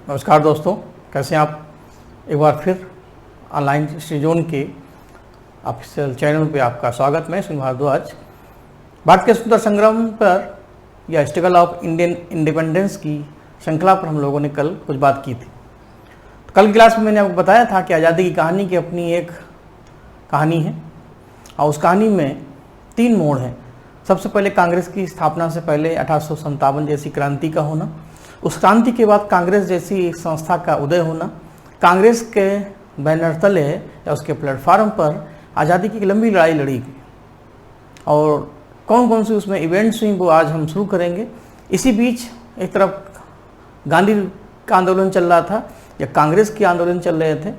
नमस्कार दोस्तों, कैसे हैं आप। एक बार फिर ऑनलाइन हिस्ट्री जोन के ऑफिशियल चैनल पे आपका स्वागत। मैं सुनील भारद्वाज। भारत के स्वतंत्रता संग्राम पर या स्ट्रगल ऑफ इंडियन इंडिपेंडेंस की श्रृंखला पर हम लोगों ने कल कुछ बात की थी। तो कल क्लास में मैंने आपको बताया था कि आज़ादी की कहानी की अपनी एक कहानी है और उस कहानी में 3 मोड़ हैं। सबसे पहले कांग्रेस की स्थापना से पहले 1857 जैसी क्रांति का होना, उस क्रांति के बाद कांग्रेस जैसी एक संस्था का उदय होना, कांग्रेस के बैनर तले या उसके प्लेटफार्म पर आज़ादी की एक लंबी लड़ाई लड़ी गई और कौन कौन सी उसमें इवेंट्स हुई वो आज हम शुरू करेंगे। इसी बीच एक तरफ गांधी का आंदोलन चल रहा था या कांग्रेस के आंदोलन चल रहे थे,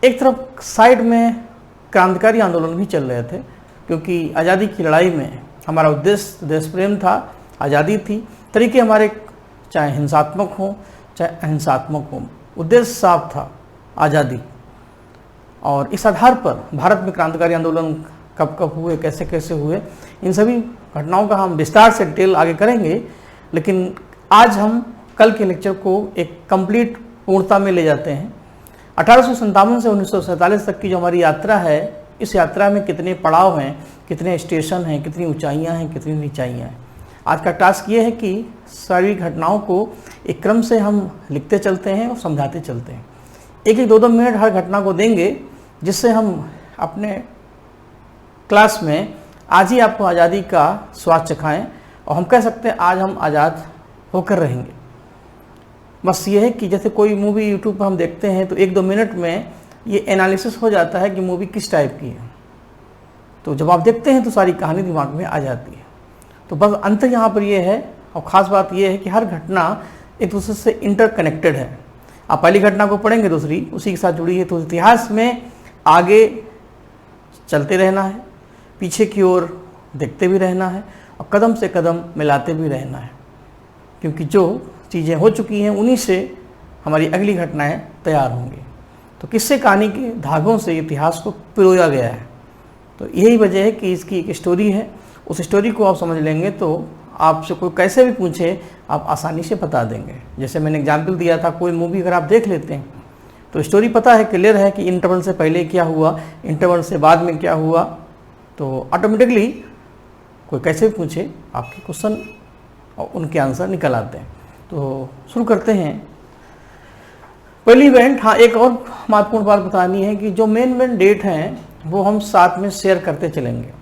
एक तरफ साइड में क्रांतिकारी आंदोलन भी चल रहे थे, क्योंकि आज़ादी की लड़ाई में हमारा उद्देश्य देश प्रेम था, आज़ादी थी। तरीके हमारे चाहे हिंसात्मक हो चाहे अहिंसात्मक हो, उद्देश्य साफ था, आज़ादी। और इस आधार पर भारत में क्रांतिकारी आंदोलन कब कब हुए, कैसे कैसे हुए, इन सभी घटनाओं का हम विस्तार से डिटेल आगे करेंगे। लेकिन आज हम कल के लेक्चर को एक कंप्लीट पूर्णता में ले जाते हैं। 1857 से 1947 तक की जो हमारी यात्रा है, इस यात्रा में कितने पड़ाव हैं, कितने स्टेशन हैं, कितनी ऊंचाइयां हैं, कितनी नीचाइयां हैं। आज का टास्क ये है कि सारी घटनाओं को एक क्रम से हम लिखते चलते हैं और समझाते चलते हैं। एक 2 मिनट हर घटना को देंगे, जिससे हम अपने क्लास में आज ही आपको आज़ादी का स्वाद चखाएं और हम कह सकते हैं आज हम आज़ाद होकर रहेंगे। बस ये है कि जैसे कोई मूवी यूट्यूब पर हम देखते हैं तो 1-2 मिनट में ये एनालिसिस हो जाता है कि मूवी किस टाइप की है, तो जब आप देखते हैं तो सारी कहानी दिमाग में आ जाती है। तो बस अंतर यहाँ पर ये है और ख़ास बात ये है कि हर घटना एक दूसरे से इंटरकनेक्टेड है। आप पहली घटना को पढ़ेंगे, दूसरी उसी के साथ जुड़ी है। तो इतिहास में आगे चलते रहना है, पीछे की ओर देखते भी रहना है और कदम से कदम मिलाते भी रहना है, क्योंकि जो चीज़ें हो चुकी हैं उन्हीं से हमारी अगली घटनाएं तैयार होंगी। तो किस्से कहानी के धागों से इतिहास को पिरोया गया है। तो यही वजह है कि इसकी एक स्टोरी है। उस स्टोरी को आप समझ लेंगे तो आपसे कोई कैसे भी पूछे आप आसानी से बता देंगे। जैसे मैंने एग्जाम्पल दिया था, कोई मूवी अगर आप देख लेते हैं तो स्टोरी पता है, क्लियर है कि इंटरवल से पहले क्या हुआ, इंटरवल से बाद में क्या हुआ, तो ऑटोमेटिकली कोई कैसे भी पूछे आपके क्वेश्चन और उनके आंसर निकल आते हैं। तो शुरू करते हैं। पहली इवेंट, हाँ एक और महत्वपूर्ण बात बतानी है कि जो मेन डेट हैं वो हम साथ में शेयर करते चलेंगे।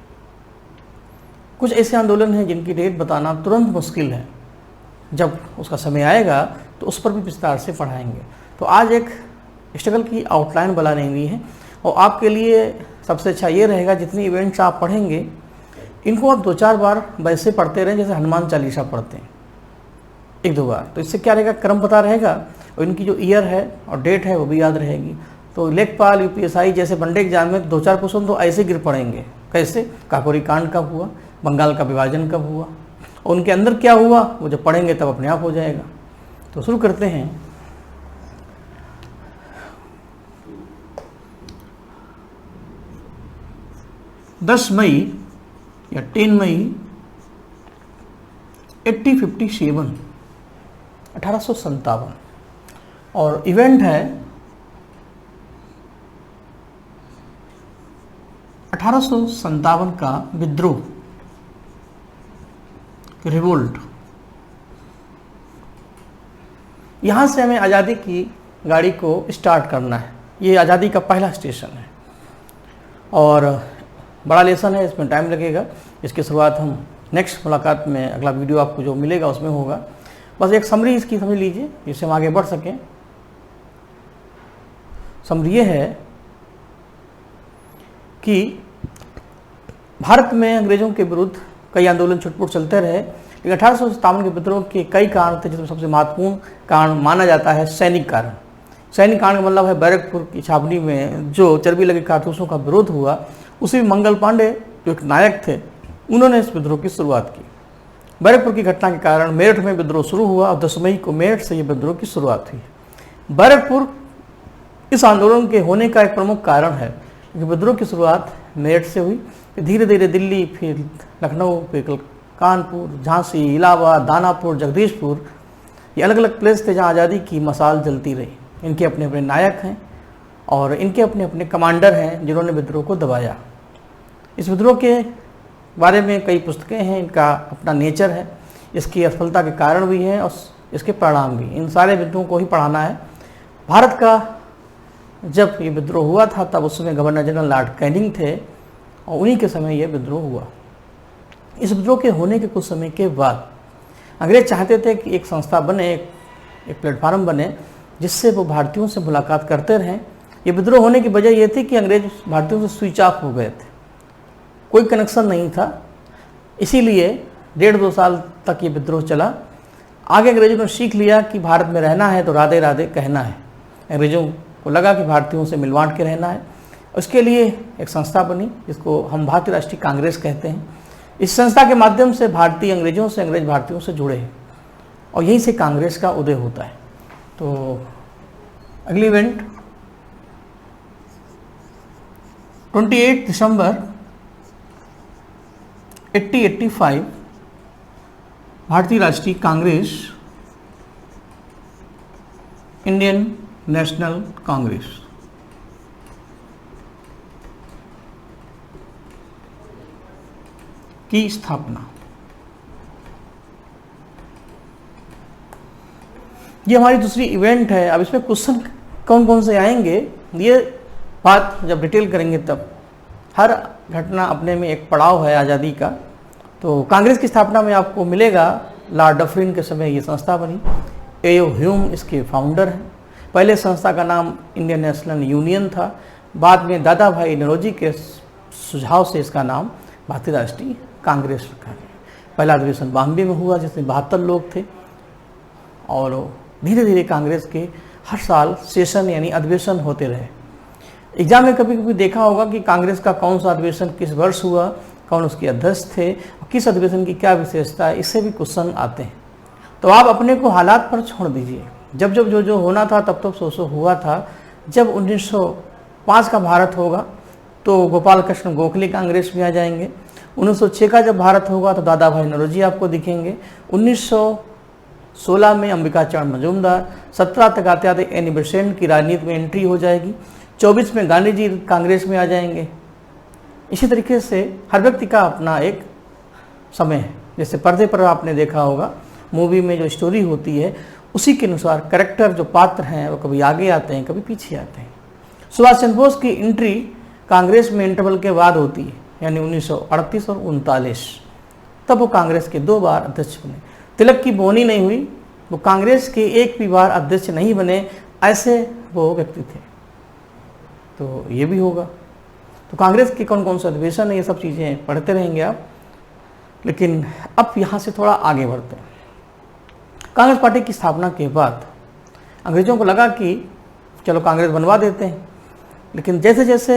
कुछ ऐसे आंदोलन हैं जिनकी डेट बताना तुरंत मुश्किल है, जब उसका समय आएगा तो उस पर भी विस्तार से पढ़ाएंगे। तो आज एक स्ट्रगल की आउटलाइन बनानी हुई है और आपके लिए सबसे अच्छा ये रहेगा जितनी इवेंट्स आप पढ़ेंगे इनको आप 2-4 बार वैसे पढ़ते रहें जैसे हनुमान चालीसा पढ़ते हैं, 1-2 बार। तो इससे क्या रहेगा, क्रम पता रहेगा और इनकी जो ईयर है और डेट है वो भी याद रहेगी। तो लेखपाल, यूपीएसआई जैसे वनडे एग्जाम में 2-4 क्वेश्चन तो ऐसे गिर पड़ेंगे। कैसे, काकोरी कांड कब हुआ, बंगाल का विभाजन कब हुआ और उनके अंदर क्या हुआ, वो जब पढ़ेंगे तब अपने आप हो जाएगा। तो शुरू करते हैं। दस मई या 10 मई 1857 और इवेंट है 1857 का विद्रोह, रिवोल्ट। यहाँ से हमें आज़ादी की गाड़ी को स्टार्ट करना है। ये आज़ादी का पहला स्टेशन है और बड़ा लेसन है, इसमें टाइम लगेगा। इसकी शुरुआत हम नेक्स्ट मुलाकात में, अगला वीडियो आपको जो मिलेगा उसमें होगा। बस एक समरी इसकी समझ लीजिए जिससे हम आगे बढ़ सकें। समरी ये है कि भारत में अंग्रेज़ों के विरुद्ध कई आंदोलन छुटपुट चलते रहे, लेकिन 1857 के विद्रोह के कई कारण थे, जिसमें सबसे महत्वपूर्ण कारण माना जाता है सैनिक कारण। सैनिक कारण का मतलब है बैरकपुर की छावनी में जो चर्बी लगे कारतूसों का विरोध हुआ, उसी मंगल पांडे जो एक नायक थे उन्होंने इस विद्रोह की शुरुआत की। बैरकपुर की घटना के कारण मेरठ में विद्रोह शुरू हुआ और 10 मई को मेरठ से ये विद्रोह की शुरुआत हुई। बैरकपुर इस आंदोलन के होने का एक प्रमुख कारण है, क्योंकि विद्रोह की शुरुआत मेरठ से हुई, धीरे धीरे दिल्ली, फिर लखनऊ, फिर कानपुर, झांसी, इलाहाबाद, दानापुर, जगदीशपुर, ये अलग अलग प्लेस थे जहाँ आज़ादी की मसाल जलती रही। इनके अपने अपने नायक हैं और इनके अपने अपने कमांडर हैं जिन्होंने विद्रोह को दबाया। इस विद्रोह के बारे में कई पुस्तकें हैं, इनका अपना नेचर है, इसकी असफलता के कारण भी है और इसके परिणाम भी। इन सारे विद्रोहों को ही पढ़ाना है। भारत का जब ये विद्रोह हुआ था तब उस समय गवर्नर जनरल लॉर्ड कैनिंग थे और उन्हीं के समय ये विद्रोह हुआ। इस विद्रोह के होने के कुछ समय के बाद अंग्रेज चाहते थे कि एक संस्था बने, एक प्लेटफार्म बने जिससे वो भारतीयों से मुलाकात करते रहें। ये विद्रोह होने की वजह ये थी कि अंग्रेज भारतीयों से स्विच ऑफ हो गए थे, कोई कनेक्शन नहीं था, इसीलिए 1.5-2 साल तक ये विद्रोह चला। आगे अंग्रेजों ने सीख लिया कि भारत में रहना है तो राधे राधे कहना है। अंग्रेजों को लगा कि भारतीयों से मिल बांट के रहना है। उसके लिए एक संस्था बनी जिसको हम भारतीय राष्ट्रीय कांग्रेस कहते हैं। इस संस्था के माध्यम से भारतीय अंग्रेजों से, अंग्रेज भारतीयों से जुड़े हैं और यहीं से कांग्रेस का उदय होता है। तो अगली इवेंट 28 दिसंबर 1885 भारतीय राष्ट्रीय कांग्रेस, इंडियन नेशनल कांग्रेस की स्थापना। ये हमारी दूसरी इवेंट है। अब इसमें क्वेश्चन कौन कौन से आएंगे ये बात जब डिटेल करेंगे तब। हर घटना अपने में एक पड़ाव है आज़ादी का। तो कांग्रेस की स्थापना में आपको मिलेगा लॉर्ड डफरिन के समय ये संस्था बनी। ए.ओ. ह्यूम इसके फाउंडर हैं। पहले संस्था का नाम इंडियन नेशनल यूनियन था, बाद में दादा भाई नौरोजी के सुझाव से इसका नाम भारतीय राष्ट्रीय कांग्रेस रखा गया। पहला अधिवेशन बॉम्बे में हुआ जिसमें 72 लोग थे और धीरे धीरे कांग्रेस के हर साल सेशन यानी अधिवेशन होते रहे। एग्जाम में कभी कभी देखा होगा कि कांग्रेस का कौन सा अधिवेशन किस वर्ष हुआ, कौन उसके अध्यक्ष थे और किस अधिवेशन की क्या विशेषता है, इससे भी क्वेश्चन आते हैं। तो आप अपने को हालात पर छोड़ दीजिए। जब जब जो होना था तब तब सो हुआ था। जब 1905 का भारत होगा तो गोपाल कृष्ण गोखले कांग्रेस में आ जाएंगे। 1906 का जब भारत होगा तो दादा भाई नौरोजी आपको दिखेंगे। 1916 में अंबिका चरण मजूमदार। 17 तक आते आते एनी बेसेंट की राजनीति में एंट्री हो जाएगी। 24 में गांधी जी कांग्रेस में आ जाएंगे। इसी तरीके से हर व्यक्ति का अपना एक समय है। जैसे पर्दे पर आपने देखा होगा मूवी में जो स्टोरी होती है उसी के अनुसार कैरेक्टर जो पात्र हैं वो कभी आगे आते हैं कभी पीछे आते हैं। सुभाष चंद्र बोस की एंट्री कांग्रेस में इंटरवल के बाद होती है यानी 1938 और 1939। तब वो कांग्रेस के 2 बार अध्यक्ष बने। तिलक की बोनी नहीं हुई, वो कांग्रेस के एक भी बार अध्यक्ष नहीं बने, ऐसे वो व्यक्ति थे। तो ये भी होगा। तो कांग्रेस के कौन कौन से अधिवेशन है ये सब चीज़ें पढ़ते रहेंगे आप। लेकिन अब यहाँ से थोड़ा आगे बढ़ते हैं। कांग्रेस पार्टी की स्थापना के बाद अंग्रेजों को लगा कि चलो कांग्रेस बनवा देते हैं। लेकिन जैसे जैसे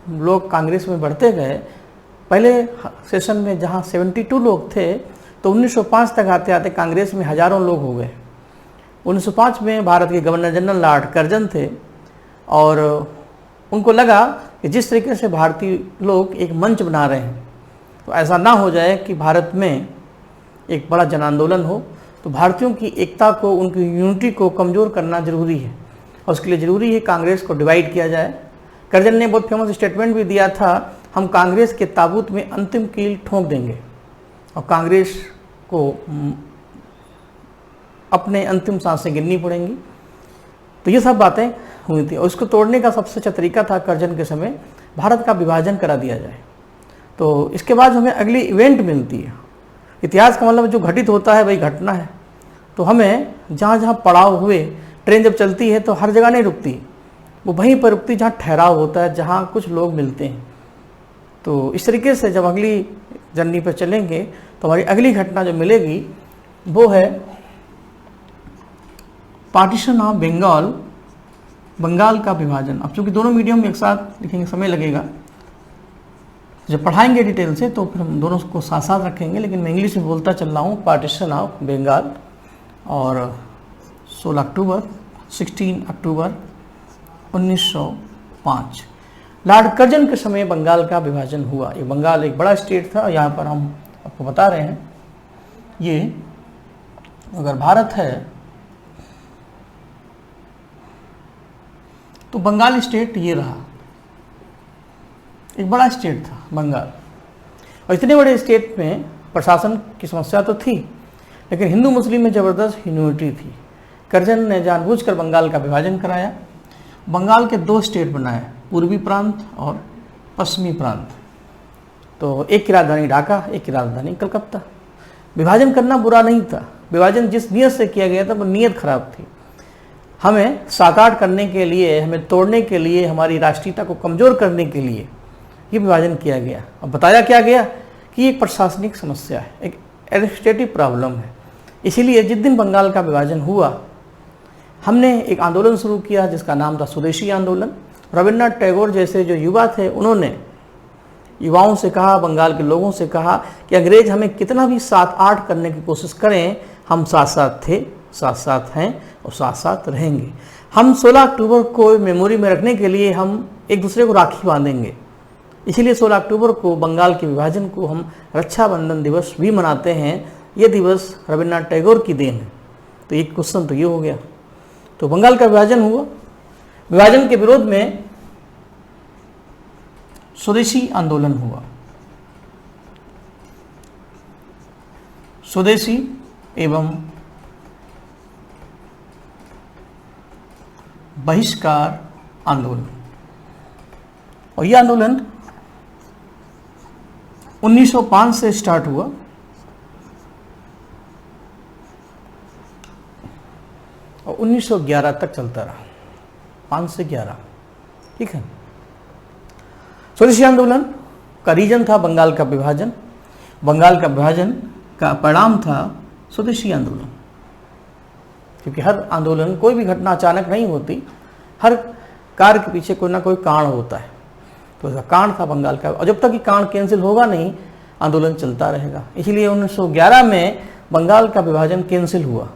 लोग कांग्रेस में बढ़ते गए, पहले सेशन में जहाँ 72 लोग थे तो 1905 तक आते आते कांग्रेस में हजारों लोग हो गए। 1905 में भारत के गवर्नर जनरल लॉर्ड कर्जन थे और उनको लगा कि जिस तरीके से भारतीय लोग एक मंच बना रहे हैं तो ऐसा ना हो जाए कि भारत में एक बड़ा जन आंदोलन हो। तो भारतीयों की एकता को, उनकी यूनिटी को कमज़ोर करना जरूरी है और उसके लिए ज़रूरी है कांग्रेस को डिवाइड किया जाए। कर्जन ने बहुत फेमस स्टेटमेंट भी दिया था, हम कांग्रेस के ताबूत में अंतिम कील ठोंक देंगे और कांग्रेस को अपने अंतिम सांसें गिननी पड़ेंगी। तो ये सब बातें हुई थी और इसको तोड़ने का सबसे अच्छा तरीका था कर्जन के समय भारत का विभाजन करा दिया जाए। तो इसके बाद हमें अगली इवेंट मिलती है। इतिहास का मतलब जो घटित होता है वही घटना है। तो हमें जहाँ जहाँ पड़ाव हुए, ट्रेन जब चलती है तो हर जगह नहीं रुकती, वो वहीं पर रुकती जहाँ ठहराव होता है, जहाँ कुछ लोग मिलते हैं। तो इस तरीके से जब अगली जर्नी पर चलेंगे तो हमारी अगली घटना जो मिलेगी वो है पार्टीशन ऑफ बंगाल, बंगाल का विभाजन। अब चूँकि दोनों मीडियम एक साथ लिखेंगे समय लगेगा, जब पढ़ाएंगे डिटेल से तो फिर हम दोनों को साथ साथ रखेंगे, लेकिन मैं इंग्लिश में बोलता चल रहा हूँ। पार्टीशन ऑफ बंगाल और 16 अक्टूबर 1905 लॉर्ड कर्जन के समय बंगाल का विभाजन हुआ। ये बंगाल एक बड़ा स्टेट था। यहाँ पर हम आपको बता रहे हैं, ये अगर भारत है तो बंगाल स्टेट ये रहा, एक बड़ा स्टेट था बंगाल, और इतने बड़े स्टेट में प्रशासन की समस्या तो थी, लेकिन हिंदू मुस्लिम में ज़बरदस्त यूनिटी थी। करजन ने जानबूझकर बंगाल का विभाजन कराया, बंगाल के 2 स्टेट बनाए, पूर्वी प्रांत और पश्चिमी प्रांत। तो एक की राजधानी ढाका, एक की राजधानी कलकत्ता। विभाजन करना बुरा नहीं था, विभाजन जिस नियत से किया गया था वो नियत खराब थी। हमें साकार करने के लिए, हमें तोड़ने के लिए, हमारी राष्ट्रीयता को कमज़ोर करने के लिए ये विभाजन किया गया। अब बताया क्या गया कि एक प्रशासनिक समस्या है, एक एडमिनिस्ट्रेटिव प्रॉब्लम है। इसीलिए जिस दिन बंगाल का विभाजन हुआ, हमने एक आंदोलन शुरू किया जिसका नाम था स्वदेशी आंदोलन। रविन्द्रनाथ टैगोर जैसे जो युवा थे, उन्होंने युवाओं से कहा, बंगाल के लोगों से कहा कि अंग्रेज हमें कितना भी 7-8 करने की कोशिश करें, हम साथ साथ थे, साथ साथ हैं और साथ साथ रहेंगे। हम 16 अक्टूबर को मेमोरी में रखने के लिए हम एक दूसरे को राखी बांधेंगे। इसीलिए 16 अक्टूबर को बंगाल के विभाजन को हम रक्षाबंधन दिवस भी मनाते हैं। ये दिवस रविन्द्रनाथ टैगोर की देन है। तो एक क्वेश्चन तो ये हो गया। तो बंगाल का विभाजन हुआ, विभाजन के विरोध में स्वदेशी आंदोलन हुआ। स्वदेशी एवं बहिष्कार आंदोलन, और यह आंदोलन 1905 से स्टार्ट हुआ और 1911 तक चलता रहा, 5 से 11। ठीक है। स्वदेशी आंदोलन का रीजन था बंगाल का विभाजन। बंगाल का विभाजन का परिणाम था स्वदेशी आंदोलन, क्योंकि हर आंदोलन, कोई भी घटना अचानक नहीं होती, हर कार्य के पीछे कोई ना कोई कारण होता है। तो इसका कारण था बंगाल का, और जब तक ये कारण कैंसिल होगा नहीं, आंदोलन चलता रहेगा। इसीलिए 1911 में बंगाल का विभाजन कैंसिल हुआ।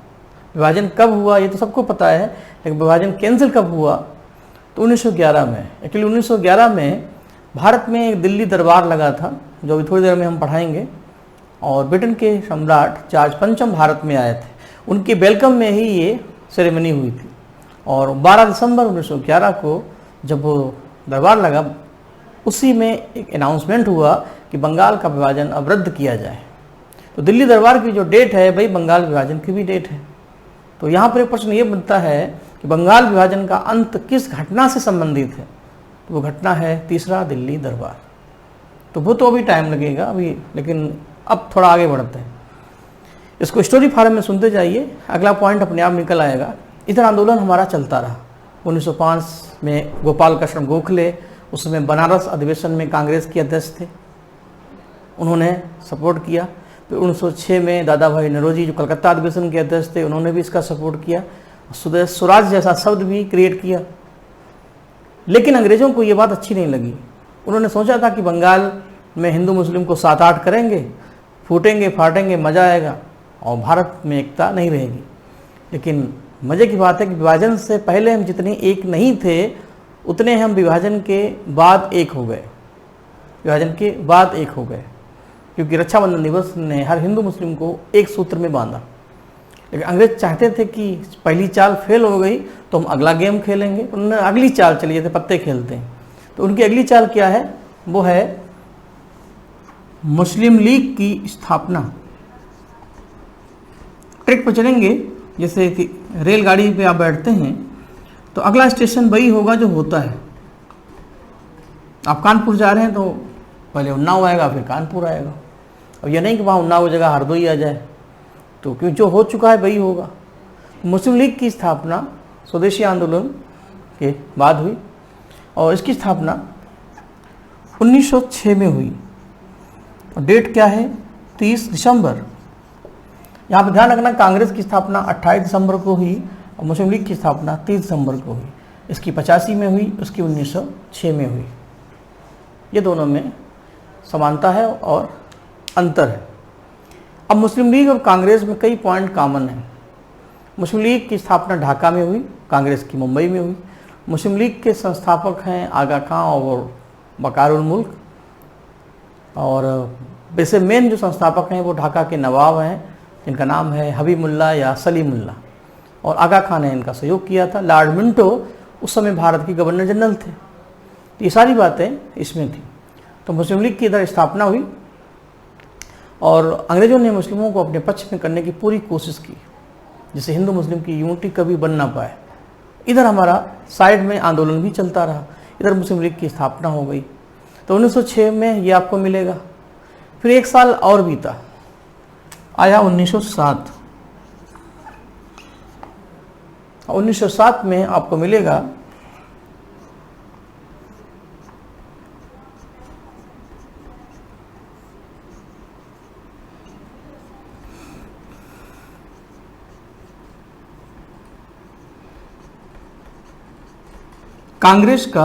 विभाजन कब हुआ ये तो सबको पता है, लेकिन विभाजन कैंसिल कब हुआ? तो 1911 में। एक्चुअली 1911 में भारत में एक दिल्ली दरबार लगा था, जो अभी थोड़ी देर में हम पढ़ाएंगे, और ब्रिटेन के सम्राट जॉर्ज पंचम भारत में आए थे। उनके वेलकम में ही ये सेरेमनी हुई थी, और 12 दिसंबर 1911 को जब वो दरबार लगा, उसी में एक अनाउंसमेंट हुआ कि बंगाल का विभाजन अब रद्द किया जाए। तो दिल्ली दरबार की जो डेट है भाई, बंगाल विभाजन की भी डेट है। तो यहाँ पर एक प्रश्न ये बनता है कि बंगाल विभाजन का अंत किस घटना से संबंधित है? तो वो घटना है तीसरा दिल्ली दरबार। तो वो तो अभी टाइम लगेगा अभी, लेकिन अब थोड़ा आगे बढ़ते हैं। इसको स्टोरी फार्म में सुनते जाइए, अगला पॉइंट अपने आप निकल आएगा। इधर आंदोलन हमारा चलता रहा। 1905 में गोपाल कृष्ण गोखले, उसमें बनारस अधिवेशन में कांग्रेस के अध्यक्ष थे, उन्होंने सपोर्ट किया। फिर 1906 में दादा भाई नौरोजी जो कलकत्ता अधिवेशन के अध्यक्ष थे, उन्होंने भी इसका सपोर्ट किया। स्वदेश स्वराज जैसा शब्द भी क्रिएट किया। लेकिन अंग्रेज़ों को ये बात अच्छी नहीं लगी। उन्होंने सोचा था कि बंगाल में हिंदू मुस्लिम को 7-8 करेंगे, फूटेंगे फाटेंगे, मज़ा आएगा और भारत में एकता नहीं रहेगी। लेकिन मज़े की बात है कि विभाजन से पहले हम जितने एक नहीं थे, उतने हम विभाजन के बाद एक हो गए। विभाजन के बाद एक हो गए, क्योंकि रक्षाबंधन दिवस ने हर हिंदू मुस्लिम को एक सूत्र में बांधा। लेकिन अंग्रेज चाहते थे कि पहली चाल फेल हो गई तो हम अगला गेम खेलेंगे। उन्होंने अगली चाल चली, जैसे पत्ते खेलते हैं। तो उनकी अगली चाल क्या है? वो है मुस्लिम लीग की स्थापना। ट्रैक पर चलेंगे, जैसे रेलगाड़ी पे आप बैठते हैं तो अगला स्टेशन वही होगा जो होता है। आप कानपुर जा रहे हैं तो पहले उन्नाव आएगा, फिर कानपुर आएगा। अब यह नहीं कि वहाँ उन्नाव जगह हरदोई आ जाए, तो क्योंकि जो हो चुका है वही होगा। मुस्लिम लीग की स्थापना स्वदेशी आंदोलन के बाद हुई, और इसकी स्थापना 1906 में हुई। और डेट क्या है? 30 दिसंबर। यहाँ पर ध्यान रखना, कांग्रेस की स्थापना 28 दिसंबर को हुई और मुस्लिम लीग की स्थापना 30 दिसंबर को हुई। इसकी 85 में हुई, उसकी 1906 में हुई। ये दोनों में समानता है और अंतर है। अब मुस्लिम लीग और कांग्रेस में कई पॉइंट कॉमन हैं। मुस्लिम लीग की स्थापना ढाका में हुई, कांग्रेस की मुंबई में हुई। मुस्लिम लीग के संस्थापक हैं आगा खां और बकार उल मुल्क, और वैसे मेन जो संस्थापक हैं वो ढाका के नवाब हैं, जिनका नाम है हबीबुल्लाह या सलीमुल्लाह, और आगा खां ने इनका सहयोग किया था। लॉर्ड मिंटो उस समय भारत के गवर्नर जनरल थे। तो ये सारी बातें इसमें थी। तो मुस्लिम लीग की इधर स्थापना हुई और अंग्रेज़ों ने मुस्लिमों को अपने पक्ष में करने की पूरी कोशिश की, जिससे हिंदू मुस्लिम की यूनिटी कभी बन ना पाए। इधर हमारा साइड में आंदोलन भी चलता रहा, इधर मुस्लिम लीग की स्थापना हो गई। तो 1906 में ये आपको मिलेगा। फिर एक साल और बीता, आया 1907। 1907 में आपको मिलेगा कांग्रेस का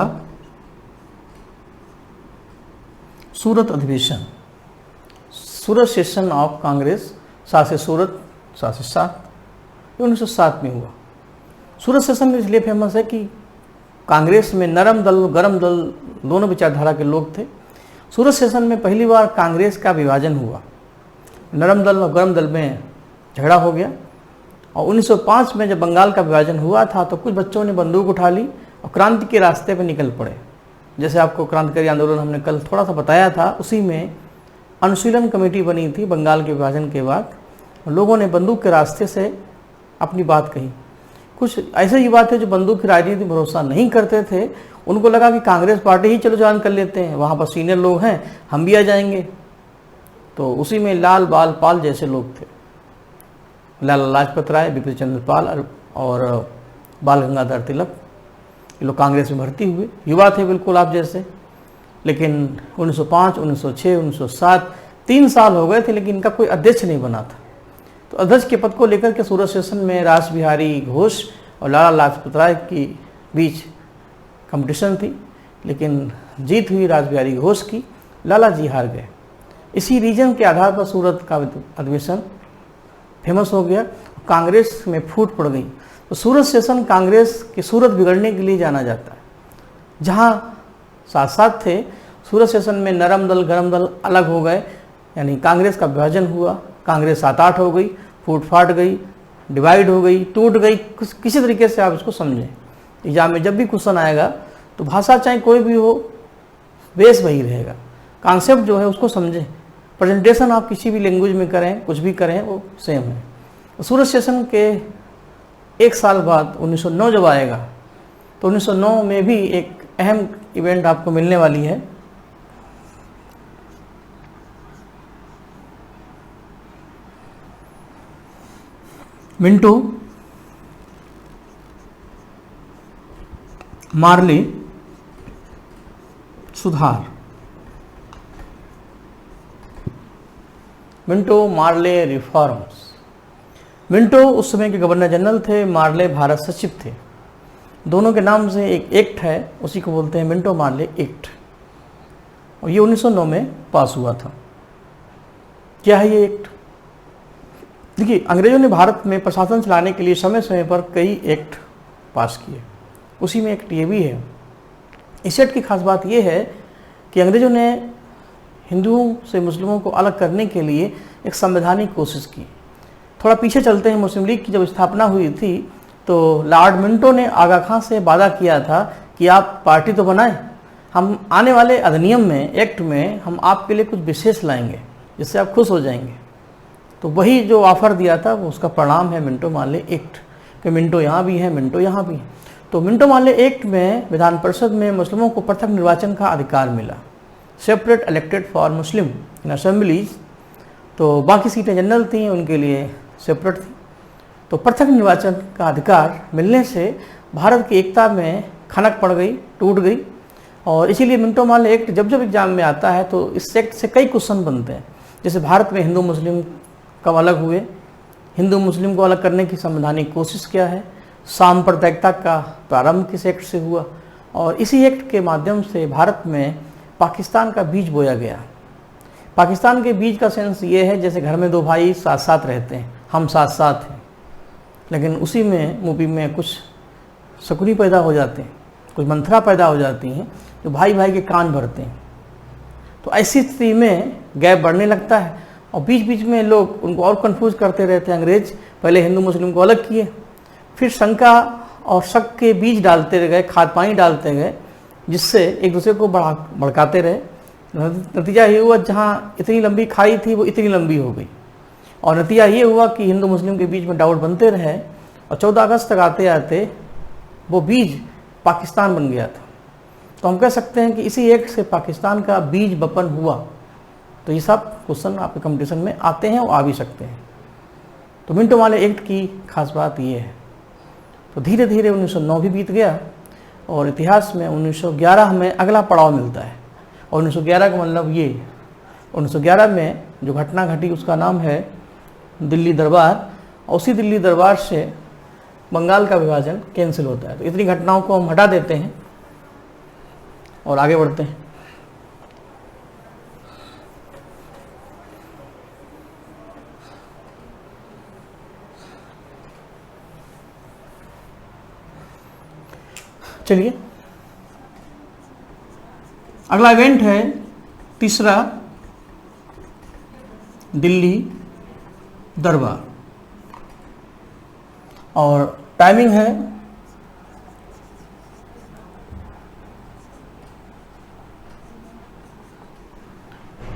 सूरत अधिवेशन, सूरत सेशन ऑफ कांग्रेस, सात से सूरत, 7 से 7, 1907 में हुआ। सूरत सेशन इसलिए फेमस है कि कांग्रेस में नरम दल गरम दल दोनों विचारधारा के लोग थे। सूरत सेशन में पहली बार कांग्रेस का विभाजन हुआ, नरम दल और गरम दल में झगड़ा हो गया। और 1905 में जब बंगाल का विभाजन हुआ था तो कुछ बच्चों ने बंदूक उठा ली और क्रांति के रास्ते पर निकल पड़े। जैसे आपको क्रांतिकारी आंदोलन हमने कल थोड़ा सा बताया था, उसी में अनुशीलन कमेटी बनी थी बंगाल के विभाजन के बाद। लोगों ने बंदूक के रास्ते से अपनी बात कही। कुछ ऐसे युवा थे जो बंदूक की राजनीति भरोसा नहीं करते थे, उनको लगा कि कांग्रेस पार्टी ही चलो ज्वाइन कर लेते हैं, वहाँ पर सीनियर लोग हैं, हम भी आ जाएंगे। तो उसी में लाल बाल पाल जैसे लोग थे, लाला लाजपत राय, बिपिन चंद्र पाल और बाल गंगाधर तिलक, ये लोग कांग्रेस में भर्ती हुए। युवा थे बिल्कुल आप जैसे। लेकिन 1905, 1906, 1907 3 साल हो गए थे, लेकिन इनका कोई अध्यक्ष नहीं बना था। तो अध्यक्ष के पद को लेकर के सूरत सेशन में रास बिहारी घोष और लाला लाजपत राय की बीच कंपटीशन थी, लेकिन जीत हुई रास बिहारी घोष की, लाला जी हार गए। इसी रीजन के आधार पर सूरत का अधिवेशन फेमस हो गया, कांग्रेस में फूट पड़ गई। तो सूरत सेशन कांग्रेस की सूरत बिगड़ने के लिए जाना जाता है। जहाँ साथ साथ थे, सूरत सेशन में नरम दल गरम दल अलग हो गए, यानी कांग्रेस का विभाजन हुआ, कांग्रेस 7-8 हो गई, फूट फाट गई, डिवाइड हो गई, टूट गई। किसी तरीके से आप इसको समझें। एग्जाम में जब भी क्वेश्चन आएगा तो भाषा चाहे कोई भी हो, बेस वही रहेगा, कॉन्सेप्ट जो है उसको समझें। प्रेजेंटेशन आप किसी भी लैंग्वेज में करें, कुछ भी करें, वो सेम है। सूरत सेशन के एक साल बाद 1909 जब आएगा तो 1909 में भी एक अहम इवेंट आपको मिलने वाली है। मिंटो मार्ले सुधार। मिंटो मार्ले रिफॉर्म्स। मिंटो उस समय के गवर्नर जनरल थे, मार्ले भारत सचिव थे। दोनों के नाम से एक एक्ट है, उसी को बोलते हैं मिंटो मार्ले एक्ट। और ये 1909 में पास हुआ था। क्या है ये एक्ट? देखिए, अंग्रेजों ने भारत में प्रशासन चलाने के लिए समय समय पर कई एक्ट पास किए, उसी में एक्ट ये भी है। इस एक्ट की खास बात ये है कि अंग्रेजों ने हिंदुओं से मुस्लिमों को अलग करने के लिए एक संवैधानिक कोशिश की। थोड़ा पीछे चलते हैं, मुस्लिम लीग की जब स्थापना हुई थी तो लॉर्ड मिंटो ने आगा खां से वादा किया था कि आप पार्टी तो बनाएं, हम आने वाले अधिनियम में, एक्ट में हम आपके लिए कुछ विशेष लाएंगे जिससे आप खुश हो जाएंगे। तो वही जो ऑफर दिया था वो उसका परिणाम है मिंटो मार्ले एक्ट, कि मिंटो यहाँ भी है, मिंटो यहाँ भी है। तो मिंटो मार्ले एक्ट में विधान परिषद में मुस्लिमों को पृथक निर्वाचन का अधिकार मिला, separate elected for Muslim in assemblies. तो बाकी सीटें जनरल थी, उनके लिए सेपरेट थी। तो पृथक निर्वाचन का अधिकार मिलने से भारत की एकता में खनक पड़ गई, टूट गई। और इसीलिए मिंटो मार्ले एक्ट जब जब एग्जाम में आता है तो इस एक्ट से कई क्वेश्चन बनते हैं। जैसे भारत में हिंदू मुस्लिम कब अलग हुए, हिंदू मुस्लिम को अलग करने की संवैधानिक कोशिश क्या है, सांप्रदायिकता का प्रारंभ किस एक्ट से हुआ, और इसी एक्ट के माध्यम से भारत में पाकिस्तान का बीज बोया गया। पाकिस्तान के बीज का सेंस ये है जैसे घर में 2 भाई साथ साथ रहते हैं, हम साथ साथ हैं, लेकिन उसी में मूवी में कुछ शकुनी पैदा हो जाते हैं, कुछ मंथरा पैदा हो जाती हैं जो भाई भाई के कान भरते हैं। तो ऐसी स्थिति में गैप बढ़ने लगता है और बीच बीच में लोग उनको और कंफ्यूज करते रहते हैं। अंग्रेज पहले हिंदू मुस्लिम को अलग किए, फिर शंका और शक के बीज डालते गए, खाद पानी डालते गए, जिससे एक दूसरे को भड़काते रहे। नतीजा ये हुआ जहाँ इतनी लंबी खाई थी वो इतनी लंबी हो गई, और नतीजा ये हुआ कि हिंदू मुस्लिम के बीच में डाउट बनते रहे, और 14 अगस्त तक आते आते वो बीज पाकिस्तान बन गया था। तो हम कह सकते हैं कि इसी एक्ट से पाकिस्तान का बीज बपन हुआ। तो ये सब क्वेश्चन आपके कंपटीशन में आते हैं और आ भी सकते हैं। तो मिंटो मार्ले एक्ट की खास बात ये है। तो धीरे धीरे 1909 भी बीत गया, और इतिहास में 1911 में अगला पड़ाव मिलता है। और 1911 का मतलब ये, 1911 में जो घटना घटी उसका नाम है दिल्ली दरबार, और उसी दिल्ली दरबार से बंगाल का विभाजन कैंसिल होता है। तो इतनी घटनाओं को हम हटा देते हैं और आगे बढ़ते हैं। चलिए, अगला इवेंट है तीसरा, दिल्ली दरबार, और टाइमिंग है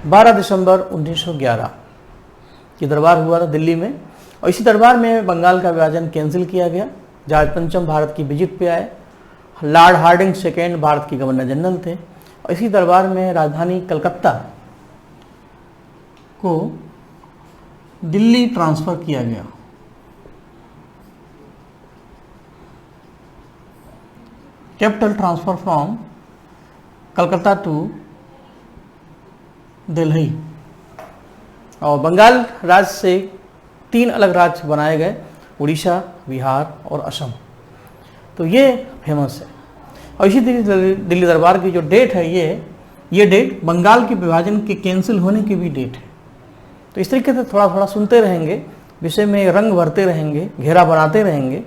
12 दिसंबर 1911 की दरबार हुआ था दिल्ली में। और इसी दरबार में बंगाल का विभाजन कैंसिल किया गया। जॉर्ज पंचम भारत की विजिट पे आए, लॉर्ड हार्डिंग सेकेंड भारत के गवर्नर जनरल थे, और इसी दरबार में राजधानी कलकत्ता को दिल्ली ट्रांसफर किया गया। Capital transfer from Calcutta to Delhi. और बंगाल राज्य से 3 अलग राज्य बनाए गए, उड़ीसा, बिहार और असम। तो ये फेमस है। और इसी दिल्ली दरबार की जो डेट है, ये डेट बंगाल के विभाजन के कैंसिल होने की भी डेट है। तो इस तरीके से थोड़ा थोड़ा सुनते रहेंगे, विषय में रंग भरते रहेंगे, घेरा बनाते रहेंगे,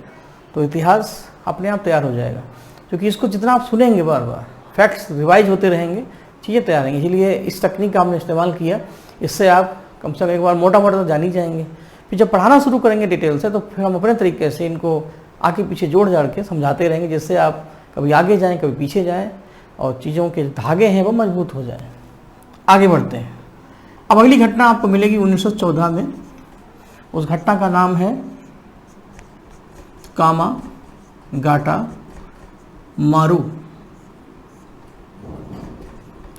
तो इतिहास अपने आप तैयार हो जाएगा। क्योंकि इसको जितना आप सुनेंगे बार बार, फैक्ट्स रिवाइज होते रहेंगे, चीज़ें तैयार रहेंगी। इसीलिए इस तकनीक का हमने इस्तेमाल किया। इससे आप कम से कम एक बार मोटा मोटा तो जान ही जाएंगे। फिर जब पढ़ाना शुरू करेंगे डिटेल से, तो फिर हम अपने तरीके से इनको आगे पीछे जोड़ जाड़ के समझाते रहेंगे, जिससे आप कभी आगे जाएं, कभी पीछे जाएं, और चीज़ों के धागे हैं वो मजबूत हो जाएं। आगे बढ़ते हैं। अब अगली घटना आपको मिलेगी 1914 में। उस घटना का नाम है कामा गाटा मारू,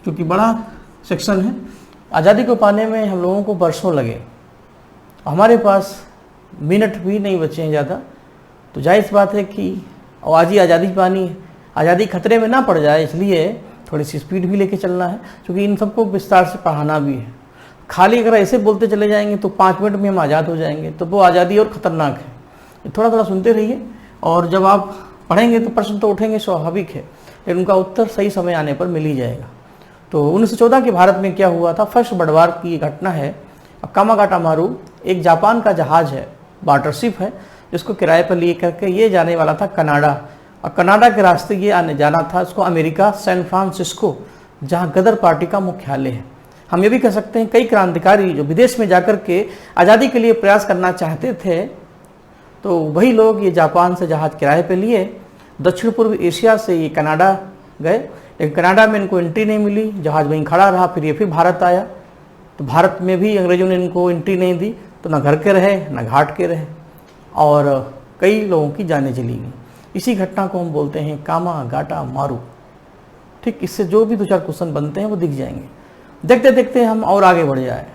क्योंकि बड़ा सेक्शन है। आज़ादी को पाने में हम लोगों को बरसों लगे, हमारे पास मिनट भी नहीं बचे हैं ज़्यादा। तो जाहिर बात है कि आज ही आज़ादी पानी है, आज़ादी खतरे में ना पड़ जाए, इसलिए थोड़ी सी स्पीड भी लेके चलना है, क्योंकि इन सबको विस्तार से पढ़ाना भी है। खाली अगर ऐसे बोलते चले जाएंगे तो 5 मिनट में हम आज़ाद हो जाएंगे, तो वो आज़ादी और ख़तरनाक है। थोड़ा थोड़ा सुनते रहिए, और जब आप पढ़ेंगे तो प्रश्न तो उठेंगे, स्वाभाविक है, लेकिन उनका उत्तर सही समय आने पर मिल ही जाएगा। तो 1914 के भारत में क्या हुआ था, फर्स्ट बड़वार की ये घटना है। अब कामागाटा मारू एक जापान का जहाज है, वाटरशिप है, जिसको किराए पर लिए करके ये जाने वाला था कनाडा, और कनाडा के रास्ते ये आने जाना था इसको अमेरिका, सैन फ्रांसिस्को, जहाँ गदर पार्टी का मुख्यालय है। हम ये भी कह सकते हैं कई क्रांतिकारी जो विदेश में जाकर के आज़ादी के लिए प्रयास करना चाहते थे, तो वही लोग ये जापान से जहाज किराए पे लिए, दक्षिण पूर्व एशिया से ये कनाडा गए, लेकिन कनाडा में इनको एंट्री नहीं मिली, जहाज वहीं खड़ा रहा। फिर ये फिर भारत आया, तो भारत में भी अंग्रेजों ने इनको एंट्री नहीं दी, तो ना घर के रहे ना घाट के रहे, और कई लोगों की जानें चली गई। इसी घटना को हम बोलते हैं कामा गाटा मारू। ठीक, इससे जो भी 2-4 क्वेश्चन बनते हैं वो दिख जाएंगे। देखते देखते हम और आगे बढ़ जाए।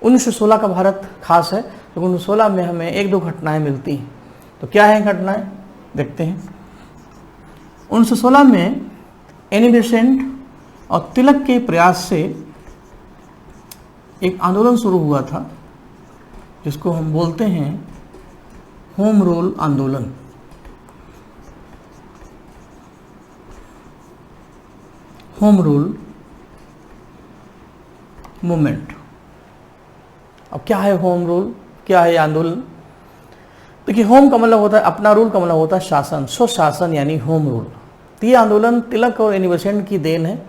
1916 का भारत खास है, तो 1916 में हमें 1-2 घटनाएं मिलती हैं। तो क्या है घटनाएं, देखते हैं। 1916 में एनी बेसेंट और तिलक के प्रयास से एक आंदोलन शुरू हुआ था, जिसको हम बोलते हैं होम रूल आंदोलन। Home rule movement. अब क्या है होम रूल, क्या है आंदोलन? देखिए, होम का मतलब होता है अपना, रूल का मतलब होता है शासन, स्वशासन यानी होम रूल। तो ये आंदोलन तिलक और एनी बेसेंट की देन है।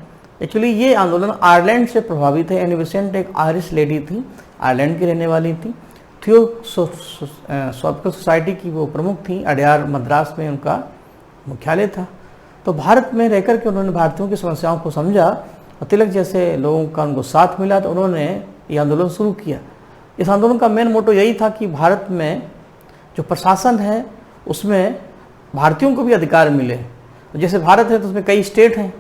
एक्चुअली ये आंदोलन आयरलैंड से प्रभावित है। एनी बेसेंट एक आयरिश लेडी थी, आयरलैंड की रहने वाली थी। थियोसॉफिकल सोसाइटी की वो प्रमुख थी। अडयार मद्रास में उनका मुख्यालय था। तो भारत में रहकर के उन्होंने भारतीयों की समस्याओं को समझा और तिलक जैसे लोगों का उनको साथ मिला, तो उन्होंने ये आंदोलन शुरू किया। इस आंदोलन का मेन मोटो यही था कि भारत में जो प्रशासन है उसमें भारतीयों को भी अधिकार मिले। तो जैसे भारत है तो उसमें कई स्टेट हैं,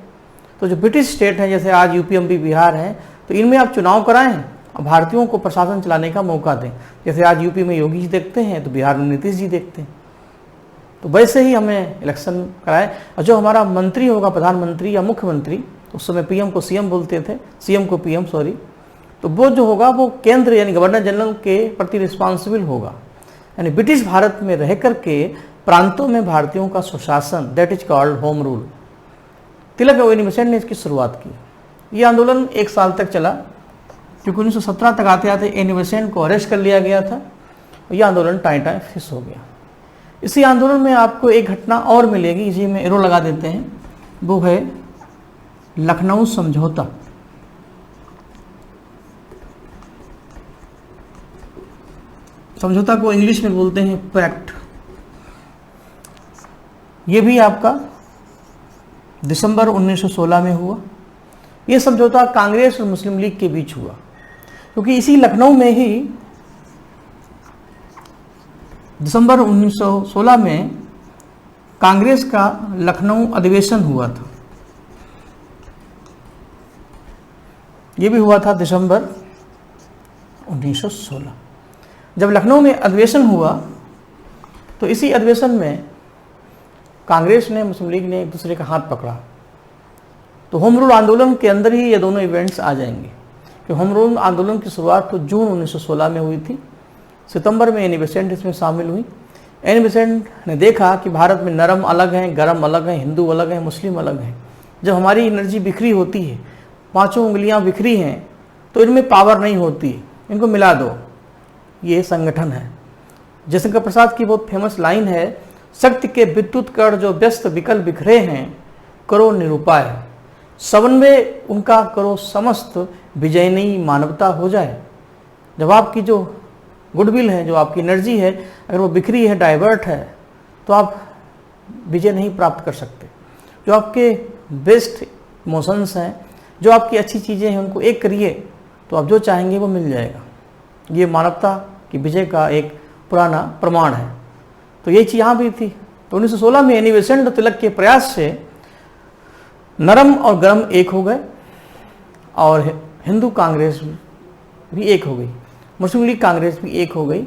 तो जो ब्रिटिश स्टेट हैं जैसे आज यूपी, एमपी, बिहार हैं, तो इनमें आप चुनाव कराएं और भारतीयों को प्रशासन चलाने का मौका दें। जैसे आज यूपी में योगी जी देखते हैं तो बिहार में नीतीश जी देखते हैं, तो वैसे ही हमें इलेक्शन कराएं। और जो हमारा मंत्री होगा, प्रधानमंत्री या मुख्यमंत्री, उस समय पीएम को सीएम बोलते थे, सीएम को पीएम, सॉरी, तो वो जो होगा वो केंद्र यानी गवर्नर जनरल के प्रति रिस्पॉन्सिबल होगा। यानी ब्रिटिश भारत में रह करके प्रांतों में भारतीयों का सुशासन, that is called home rule. Tilak Annie Besant ने इसकी शुरुआत की। ये आंदोलन 1 साल तक चला, क्योंकि 1917 तक आते आते एनिबेसेंट को अरेस्ट कर लिया गया था और यह आंदोलन टाइम फिक्स हो गया। इसी आंदोलन में आपको एक घटना और मिलेगी, इसी में एरो लगा देते हैं, वो है लखनऊ समझौता। समझौता को इंग्लिश में बोलते हैं पैक्ट। ये भी आपका दिसंबर 1916 में हुआ। ये समझौता कांग्रेस और मुस्लिम लीग के बीच हुआ, क्योंकि इसी लखनऊ में ही दिसंबर 1916 में कांग्रेस का लखनऊ अधिवेशन हुआ था। ये भी हुआ था दिसंबर 1916। जब लखनऊ में अधिवेशन हुआ तो इसी अधिवेशन में कांग्रेस ने, मुस्लिम लीग ने एक दूसरे का हाथ पकड़ा। तो होम रूल आंदोलन के अंदर ही ये दोनों इवेंट्स आ जाएंगे, कि होम रूल आंदोलन की शुरुआत तो जून 1916 में हुई थी। सितंबर में एनिबेसेंट इसमें शामिल हुई। एनिबेसेंट ने देखा कि भारत में नरम अलग हैं, गरम अलग हैं, हिंदू अलग हैं, मुस्लिम अलग हैं। जब हमारी एनर्जी बिखरी होती है, 5 उंगलियां बिखरी हैं, तो इनमें पावर नहीं होती, इनको मिला दो, ये संगठन है। जयशंकर प्रसाद की बहुत फेमस लाइन है, शक्ति के विद्युत कण जो व्यस्त विकल बिखरे हैं, करो निरुपाय, समन्वय उनका करो समस्त, विजयनी मानवता हो जाए। जब आपकी जो गुडविल है, जो आपकी एनर्जी है, अगर वो बिखरी है, डाइवर्ट है, तो आप विजय नहीं प्राप्त कर सकते। जो आपके बेस्ट इमोशंस हैं, जो आपकी अच्छी चीज़ें हैं, उनको एक करिए तो आप जो चाहेंगे वो मिल जाएगा। ये मानवता की विजय का एक पुराना प्रमाण है। तो ये चीज़ यहाँ भी थी। तो 1916 में एनिबेसेंट और तिलक के प्रयास से नरम और गरम एक हो गए और हिंदू कांग्रेस भी एक हो गई, मुस्लिम लीग कांग्रेस भी एक हो गई।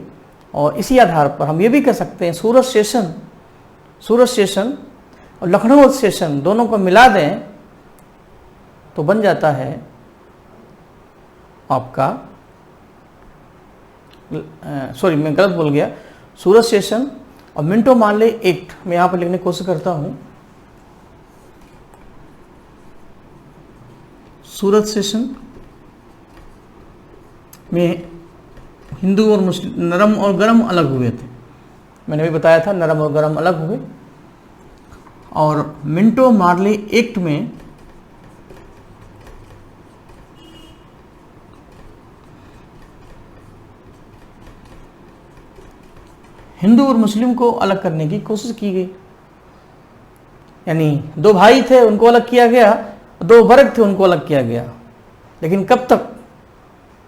और इसी आधार पर हम ये भी कह सकते हैं सूरत सेशन और लखनऊ सेशन दोनों को मिला दें तो बन जाता है आपका, सॉरी मैं गलत बोल गया, सूरत सेशन और मिंटो मार्ले एक्ट। मैं यहाँ पर लिखने की कोशिश करता हूँ, सूरत सेशन में हिंदू और मुस्लिम, नरम और गरम अलग हुए थे। मैंने भी बताया था नरम और गरम अलग हुए। और मिंटो मार्ले एक्ट में हिंदू और मुस्लिम को अलग करने की कोशिश की गई। यानी 2 भाई थे उनको अलग किया गया, 2 वर्ग थे उनको अलग किया गया। लेकिन कब तक?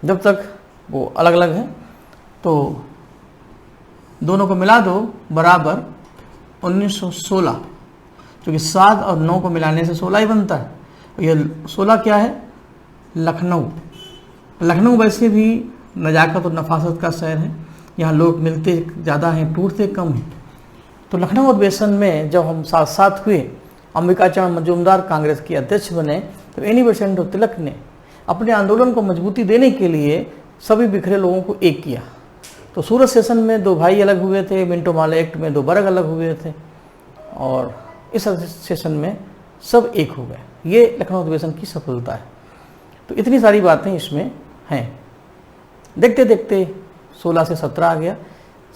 जब तक वो अलग अलग हैं। तो दोनों को मिला दो बराबर 1916, क्योंकि 7 और 9 को मिलाने से 16 ही बनता है। ये 16 क्या है? लखनऊ। लखनऊ वैसे भी नजाकत और नफासत का शहर है, यहाँ लोग मिलते ज़्यादा हैं, टूटते कम हैं। तो लखनऊ अधिवेशन में जब हम साथ साथ हुए, अंबिकाचरण मजूमदार कांग्रेस के अध्यक्ष बने, तो एनिबेसेंट और तिलक ने अपने आंदोलन को मजबूती देने के लिए सभी बिखरे लोगों को एक किया। तो सूरत सेशन में 2 भाई अलग हुए थे, मिंटो मार्ले एक्ट में 2 वर्ग अलग हुए थे, और इस सेशन में सब एक हो गए। ये लखनऊ अधिवेशन की सफलता है। तो इतनी सारी बातें इसमें हैं। देखते देखते 16 से 17 आ गया।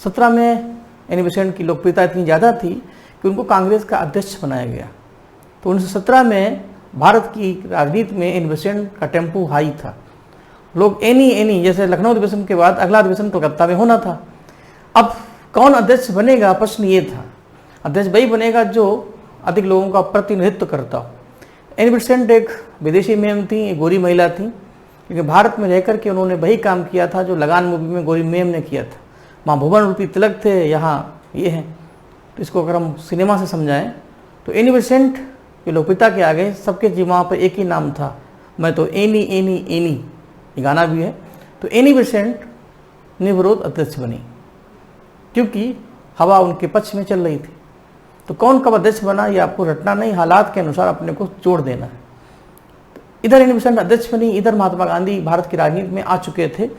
17 में एनिबेसेंट की लोकप्रियता इतनी ज़्यादा थी कि उनको कांग्रेस का अध्यक्ष बनाया गया। तो 1917 में भारत की राजनीति में एनिबेसेंट का टेम्पो हाई था लोग एनी जैसे लखनऊ अधिवेशन के बाद अगला अधिवेशन कोलकाता में होना था। अब कौन अध्यक्ष बनेगा, प्रश्न ये था। अध्यक्ष वही बनेगा जो अधिक लोगों का प्रतिनिधित्व करता हो। एनी बेसेंट एक विदेशी मेम थी, एक गोरी महिला थी, लेकिन भारत में रहकर के उन्होंने वही काम किया था जो लगान मूवी में गोरी मेम ने किया था। वहाँ भुवन रूपी तिलक थे, यहाँ ये है। तो इसको अगर हम सिनेमा से समझाएं तो एनी बेसेंट ये लोकपिता के आगे सबके जीवा पर एक ही नाम था, मैं तो एनी एनी एनी, ये गाना भी है। तो एनी बेसेंट निर्विरोध अध्यक्ष बनी क्योंकि हवा उनके पक्ष में चल रही थी। तो कौन कब अध्यक्ष बना ये आपको रटना नहीं, हालात के अनुसार अपने को जोड़ देना है। इधर एनी बेसेंट अध्यक्ष बनी, इधर महात्मा गांधी भारत की राजनीति में आ चुके थे।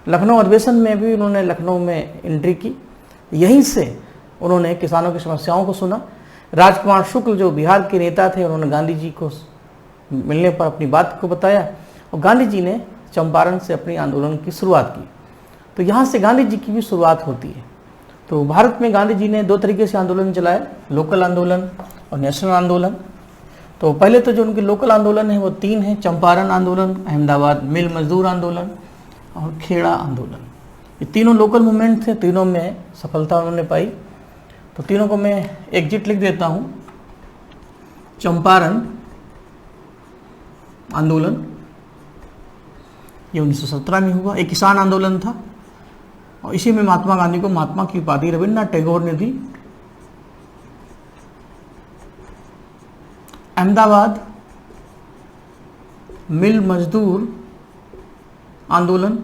लखनऊ अधिवेशन में भी उन्होंने लखनऊ में एंट्री की, यहीं से उन्होंने किसानों की समस्याओं को सुना। राजकुमार शुक्ल जो बिहार के नेता थे, उन्होंने गांधी जी को मिलने पर अपनी बात को बताया और गांधी जी ने चंपारण से अपनी आंदोलन की शुरुआत की। तो यहाँ से गांधी जी की भी शुरुआत होती है। तो भारत में गांधी जी ने दो तरीके से आंदोलन चलाए, लोकल आंदोलन और नेशनल आंदोलन। तो पहले तो जो उनके लोकल आंदोलन है वो तीन हैं, चंपारण आंदोलन, अहमदाबाद मिल मजदूर आंदोलन और खेड़ा आंदोलन। ये तीनों लोकल मूवमेंट थे, तीनों में सफलता उन्होंने पाई। तो तीनों को मैं एग्जिट लिख देता हूँ। चंपारण आंदोलन ये 1917 में हुआ, एक किसान आंदोलन था और इसी में महात्मा गांधी को महात्मा की उपाधि रविन्द्रनाथ टैगोर ने दी। अहमदाबाद मिल मजदूर आंदोलन,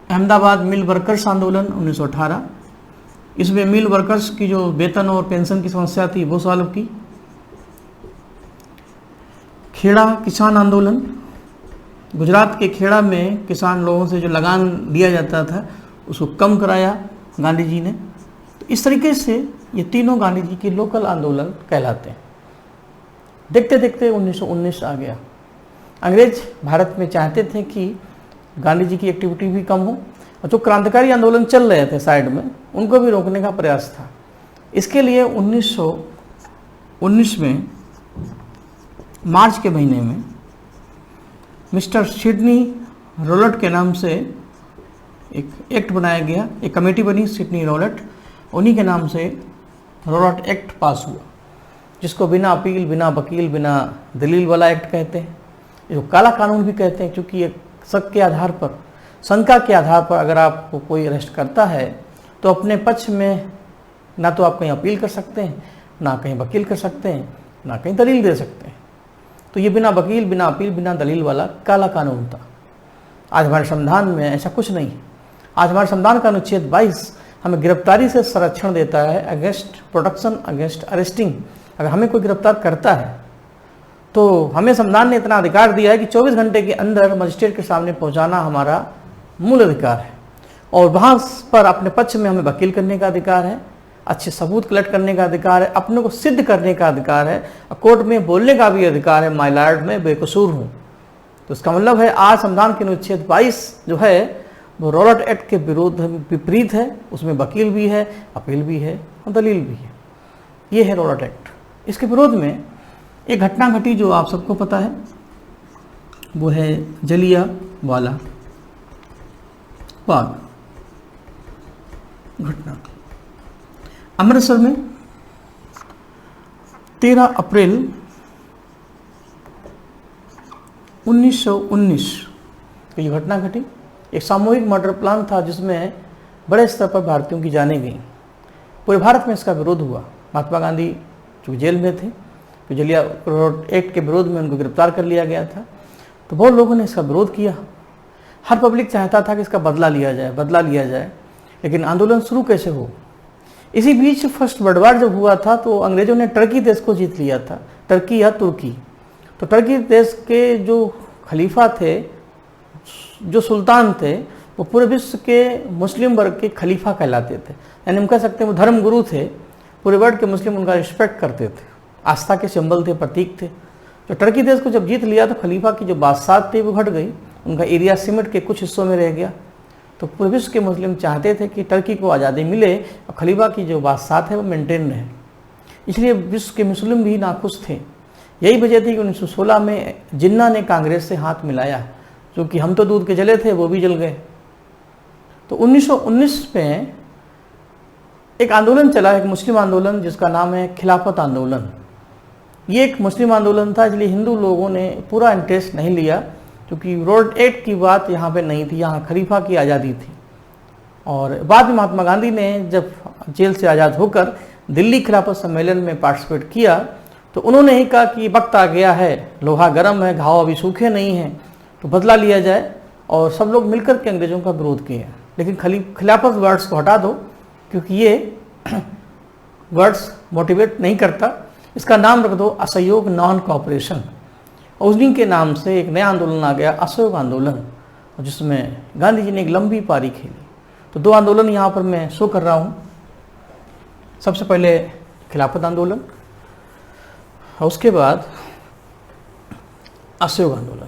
अहमदाबाद मिल वर्कर्स आंदोलन 1918, इसमें मिल वर्कर्स की जो वेतन और पेंशन की समस्या थी वो सॉल्व की। खेड़ा किसान आंदोलन, गुजरात के खेड़ा में किसान लोगों से जो लगान लिया जाता था उसको कम कराया गांधी जी ने। तो इस तरीके से ये तीनों गांधी जी के लोकल आंदोलन कहलाते हैं। देखते देखते 1919 आ गया। अंग्रेज भारत में चाहते थे कि गांधी जी की एक्टिविटी भी कम हो और जो क्रांतिकारी आंदोलन चल रहे थे साइड में उनको भी रोकने का प्रयास था। इसके लिए 1919 में मार्च के महीने में मिस्टर सिडनी रॉलेट के नाम से एक एक्ट बनाया गया, एक कमेटी बनी सिडनी रॉलेट, उन्हीं के नाम से रॉलेट एक्ट पास हुआ, जिसको बिना अपील, बिना वकील, बिना दलील वाला एक्ट कहते हैं। इसको काला कानून भी कहते हैं क्योंकि एक शक के आधार पर, शंका के आधार पर अगर आपको कोई अरेस्ट करता है तो अपने पक्ष में ना तो आप कहीं अपील कर सकते हैं, ना कहीं वकील कर सकते हैं, ना कहीं दलील दे सकते हैं। तो ये बिना वकील, बिना अपील, बिना दलील वाला काला कानून था। आज हमारे संविधान में ऐसा कुछ नहीं है। आज हमारे संविधान का अनुच्छेद 22 हमें गिरफ्तारी से संरक्षण देता है, अगेंस्ट प्रोटेक्शन अगेंस्ट अरेस्टिंग। अगर हमें कोई गिरफ्तार करता है तो हमें संविधान ने इतना अधिकार दिया है कि 24 घंटे के अंदर मजिस्ट्रेट के सामने पहुंचाना हमारा मूल अधिकार है और वहाँ पर अपने पक्ष में हमें वकील करने का अधिकार है, अच्छे सबूत कलेक्ट करने का अधिकार है, अपने को सिद्ध करने का अधिकार है, कोर्ट में बोलने का भी अधिकार है, माय लॉर्ड मैं बेकसूर हूँ। तो इसका मतलब है आज संविधान के अनुच्छेद 22 जो है वो रॉलेट एक्ट के विपरीत है। उसमें वकील भी है, अपील भी है और दलील भी है। ये है रॉलेट एक्ट। इसके विरोध में एक घटना घटी जो आप सबको पता है, वो है जलियांवाला बाग घटना। अमृतसर में 13 अप्रैल 1919 को ये घटना घटी। एक सामूहिक मर्डर प्लान था जिसमें बड़े स्तर पर भारतीयों की जानें गई। पूरे भारत में इसका विरोध हुआ। महात्मा गांधी जो जेल में थे, तो जलियांवाला एक्ट के विरोध में उनको गिरफ्तार कर लिया गया था। तो बहुत लोगों ने इसका विरोध किया। हर पब्लिक चाहता था कि इसका बदला लिया जाए, लेकिन आंदोलन शुरू कैसे हो। इसी बीच फर्स्ट वर्ल्ड वार जब हुआ था तो अंग्रेजों ने टर्की देश को जीत लिया था, टर्की या तुर्की। तो टर्की देश के जो खलीफा थे, जो सुल्तान थे, वो पूरे विश्व के मुस्लिम वर्ग के खलीफा कहलाते थे। यानी हम कह सकते हैं वो धर्म गुरु थे। पूरे वर्ल्ड के मुस्लिम उनका रिस्पेक्ट करते थे, आस्था के सिंबल थे, प्रतीक थे। तो टर्की देश को जब जीत लिया तो खलीफा की जो बादशाह थी वो घट गई, उनका एरिया सिमट के कुछ हिस्सों में रह गया। तो पूरे विश्व के मुस्लिम चाहते थे कि टर्की को आज़ादी मिले और खलीफा की जो बादशाह थे वो मेंटेन रहे। इसलिए विश्व के मुस्लिम भी नाखुश थे। यही वजह थी कि 1916 में जिन्ना ने कांग्रेस से हाथ मिलाया, जो क्योंकि हम तो दूध के जले थे, वो भी जल गए। तो 1919 में एक आंदोलन चला, एक मुस्लिम आंदोलन जिसका नाम है खिलाफत आंदोलन। ये एक मुस्लिम आंदोलन था, इसलिए हिंदू लोगों ने पूरा इंटरेस्ट नहीं लिया, क्योंकि रोड एक्ट की बात यहाँ पे नहीं थी, यहाँ खलीफा की आज़ादी थी। और बाद में महात्मा गांधी ने जब जेल से आज़ाद होकर दिल्ली खिलाफत सम्मेलन में पार्टिसिपेट किया, तो उन्होंने ही कहा कि वक्त आ गया है, लोहा गर्म है, घाव अभी सूखे नहीं हैं, तो बदला लिया जाए। और सब लोग मिलकर के अंग्रेज़ों का विरोध किए। लेकिन खिलाफत वर्ड्स को हटा दो, क्योंकि ये वर्ड्स मोटिवेट नहीं करता। इसका नाम रख दो असहयोग नॉन कॉपरेशन। और उस दिन के नाम से एक नया आंदोलन आ गया, असहयोग आंदोलन, जिसमें गांधी जी ने एक लंबी पारी खेली। तो दो आंदोलन यहाँ पर मैं शो कर रहा हूँ। सबसे पहले खिलाफत आंदोलन और उसके बाद असहयोग आंदोलन।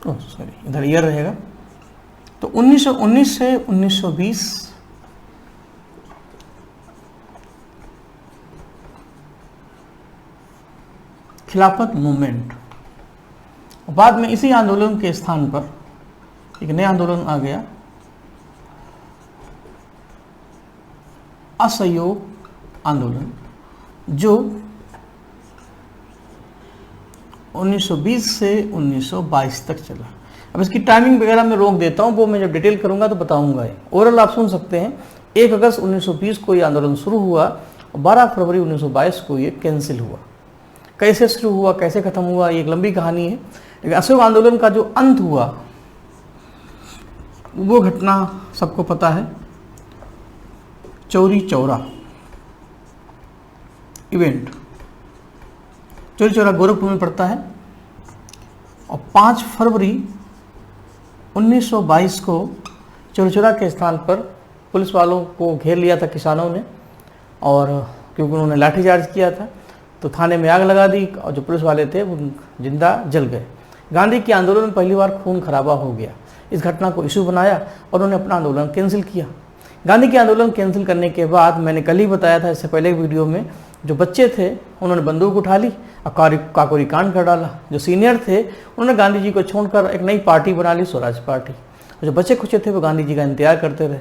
ओह सॉरी, इधर ईयर रहेगा। तो 1919 से 1920 खिलाफत मूवमेंट। बाद में इसी आंदोलन के स्थान पर एक नया आंदोलन आ गया, असहयोग आंदोलन, जो 1920 से 1922 तक चला। अब इसकी टाइमिंग वगैरह मैं रोक देता हूँ, वो मैं जब डिटेल करूँगा तो बताऊँगा। ओवरऑल आप सुन सकते हैं। 1 अगस्त 1920 को ये आंदोलन शुरू हुआ और 12 फरवरी 1922 को ये कैंसिल हुआ। कैसे शुरू हुआ, कैसे ख़त्म हुआ, ये एक लंबी कहानी है। लेकिन असहयोग आंदोलन का जो अंत हुआ, वो घटना सबको पता है, चौरी चौरा इवेंट। चौरी चौरा गोरखपुर में पड़ता है और 5 फरवरी 1922 को चौरी चौरा के स्थान पर पुलिस वालों को घेर लिया था किसानों ने, और क्योंकि उन्होंने लाठीचार्ज किया था तो थाने में आग लगा दी और जो पुलिस वाले थे वो जिंदा जल गए। गांधी के आंदोलन में पहली बार खून खराबा हो गया। इस घटना को इशू बनाया और उन्होंने अपना आंदोलन कैंसिल किया। गांधी के आंदोलन कैंसिल करने के बाद, मैंने कल ही बताया था इससे पहले वीडियो में, जो बच्चे थे उन्होंने बंदूक उठा ली और काकोरी कांड कर डाला। जो सीनियर थे उन्होंने गांधी जी को छोड़कर एक नई पार्टी बना ली, स्वराज पार्टी। जो बच्चे खुचे थे वो गांधी जी का इंतजार करते रहे।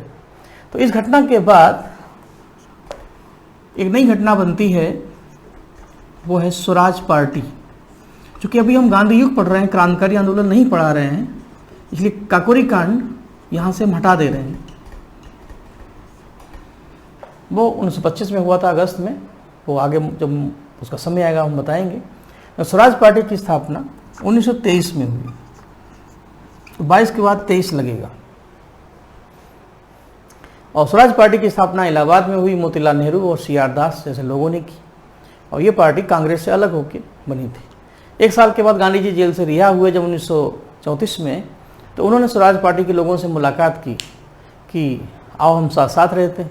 तो इस घटना के बाद एक नई घटना बनती है, वो है स्वराज पार्टी। चूँकि अभी हम गांधी युग पढ़ रहे हैं, क्रांतिकारी आंदोलन नहीं पढ़ा रहे हैं, इसलिए काकोरी कांड यहाँ से हम हटा दे रहे हैं। वो 1925 में हुआ था अगस्त में, वो आगे जब उसका समय आएगा हम बताएंगे। स्वराज पार्टी की स्थापना 1923 में हुई, तो 22 के बाद 23 लगेगा। और स्वराज पार्टी की स्थापना इलाहाबाद में हुई, मोतीलाल नेहरू और CR दास जैसे लोगों ने की। और ये पार्टी कांग्रेस से अलग होकर बनी थी। 1 साल के बाद गांधी जी जेल से रिहा हुए जब 1934 में, तो उन्होंने स्वराज पार्टी के लोगों से मुलाकात की कि आओ हम साथ साथ रहते हैं।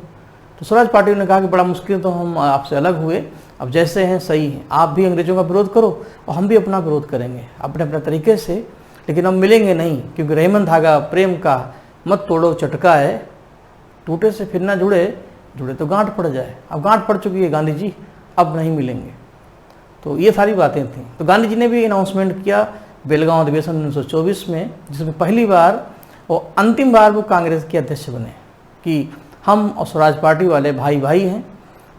तो स्वराज पार्टी ने कहा कि बड़ा मुश्किल, तो हम आपसे अलग हुए, अब जैसे हैं सही हैं, आप भी अंग्रेज़ों का विरोध करो और हम भी अपना विरोध करेंगे अपने अपने तरीके से, लेकिन हम मिलेंगे नहीं, क्योंकि रहीमन धागा प्रेम का मत तोड़ो चटका है, टूटे से फिर ना जुड़े, जुड़े तो गांठ पड़ जाए। अब गांठ पड़ चुकी है गांधी जी, अब नहीं मिलेंगे। तो ये सारी बातें थी। तो गांधी जी ने भी अनाउंसमेंट किया बेलगांव अधिवेशन 1924 में, जिसमें पहली बार और अंतिम बार वो कांग्रेस के अध्यक्ष बने कि हम और स्वराज पार्टी वाले भाई भाई हैं,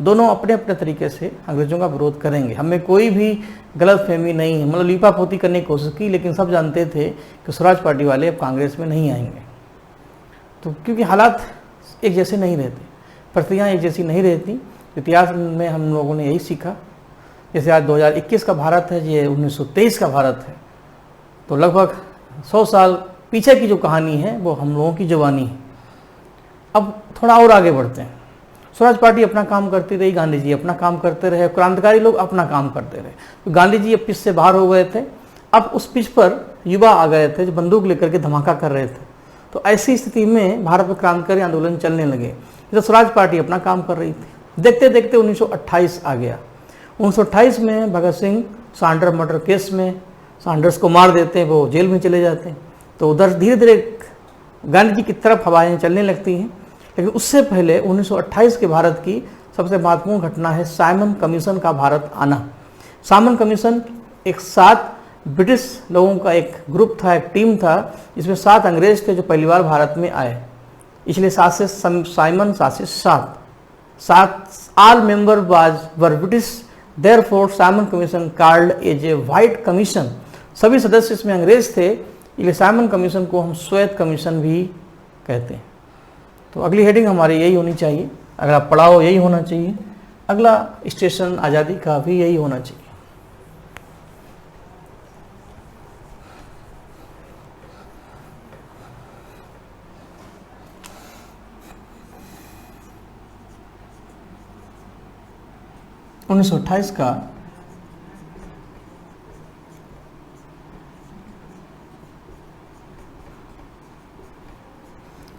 दोनों अपने अपने तरीके से अंग्रेज़ों का विरोध करेंगे, हमें कोई भी गलत फहमी नहीं है। मतलब लीपापोती करने की कोशिश की, लेकिन सब जानते थे कि स्वराज पार्टी वाले अब कांग्रेस में नहीं आएंगे। तो क्योंकि हालात एक जैसे नहीं रहते, प्रक्रियाएँ एक जैसी नहीं रहती। इतिहास में हम लोगों ने यही सीखा। जैसे आज 2021 का भारत है, ये 1923 का भारत है, तो लगभग 100 साल पीछे की जो कहानी है वो हम लोगों की जवानी है। अब थोड़ा और आगे बढ़ते हैं। स्वराज पार्टी अपना काम करती रही, गांधी जी अपना काम करते रहे, क्रांतिकारी लोग अपना काम करते रहे। तो गांधी जी अब पिच से बाहर हो गए थे। अब उस पिच पर युवा आ गए थे जो बंदूक लेकर के धमाका कर रहे थे। तो ऐसी स्थिति में भारत में क्रांतिकारी आंदोलन चलने लगे। तो स्वराज पार्टी अपना काम कर रही थी। देखते देखते 1928 आ गया। 1928 में भगत सिंह सांडर मर्डर केस में सांडर्स को मार देते हैं, वो जेल में चले जाते हैं। तो उधर धीरे धीरे गांधी जी की तरफ हवाएं चलने लगती हैं। लेकिन उससे पहले 1928 के भारत की सबसे महत्वपूर्ण घटना है साइमन कमीशन का भारत आना। साइमन कमीशन एक 7 ब्रिटिश लोगों का एक ग्रुप था, एक टीम था, जिसमें 7 अंग्रेज थे जो पहली बार भारत में आए। इसलिए 7 से साइमन, 7 से 7 all member were British, therefore Simon commission called as a white commission. सभी सदस्य इसमें अंग्रेज थे, इसलिए साइमन कमीशन को हम श्वेत कमीशन भी कहते हैं। तो अगली हेडिंग हमारी यही होनी चाहिए, अगला पड़ाव यही होना चाहिए, अगला स्टेशन आज़ादी का भी यही होना चाहिए। उन्नीस सौ 28 का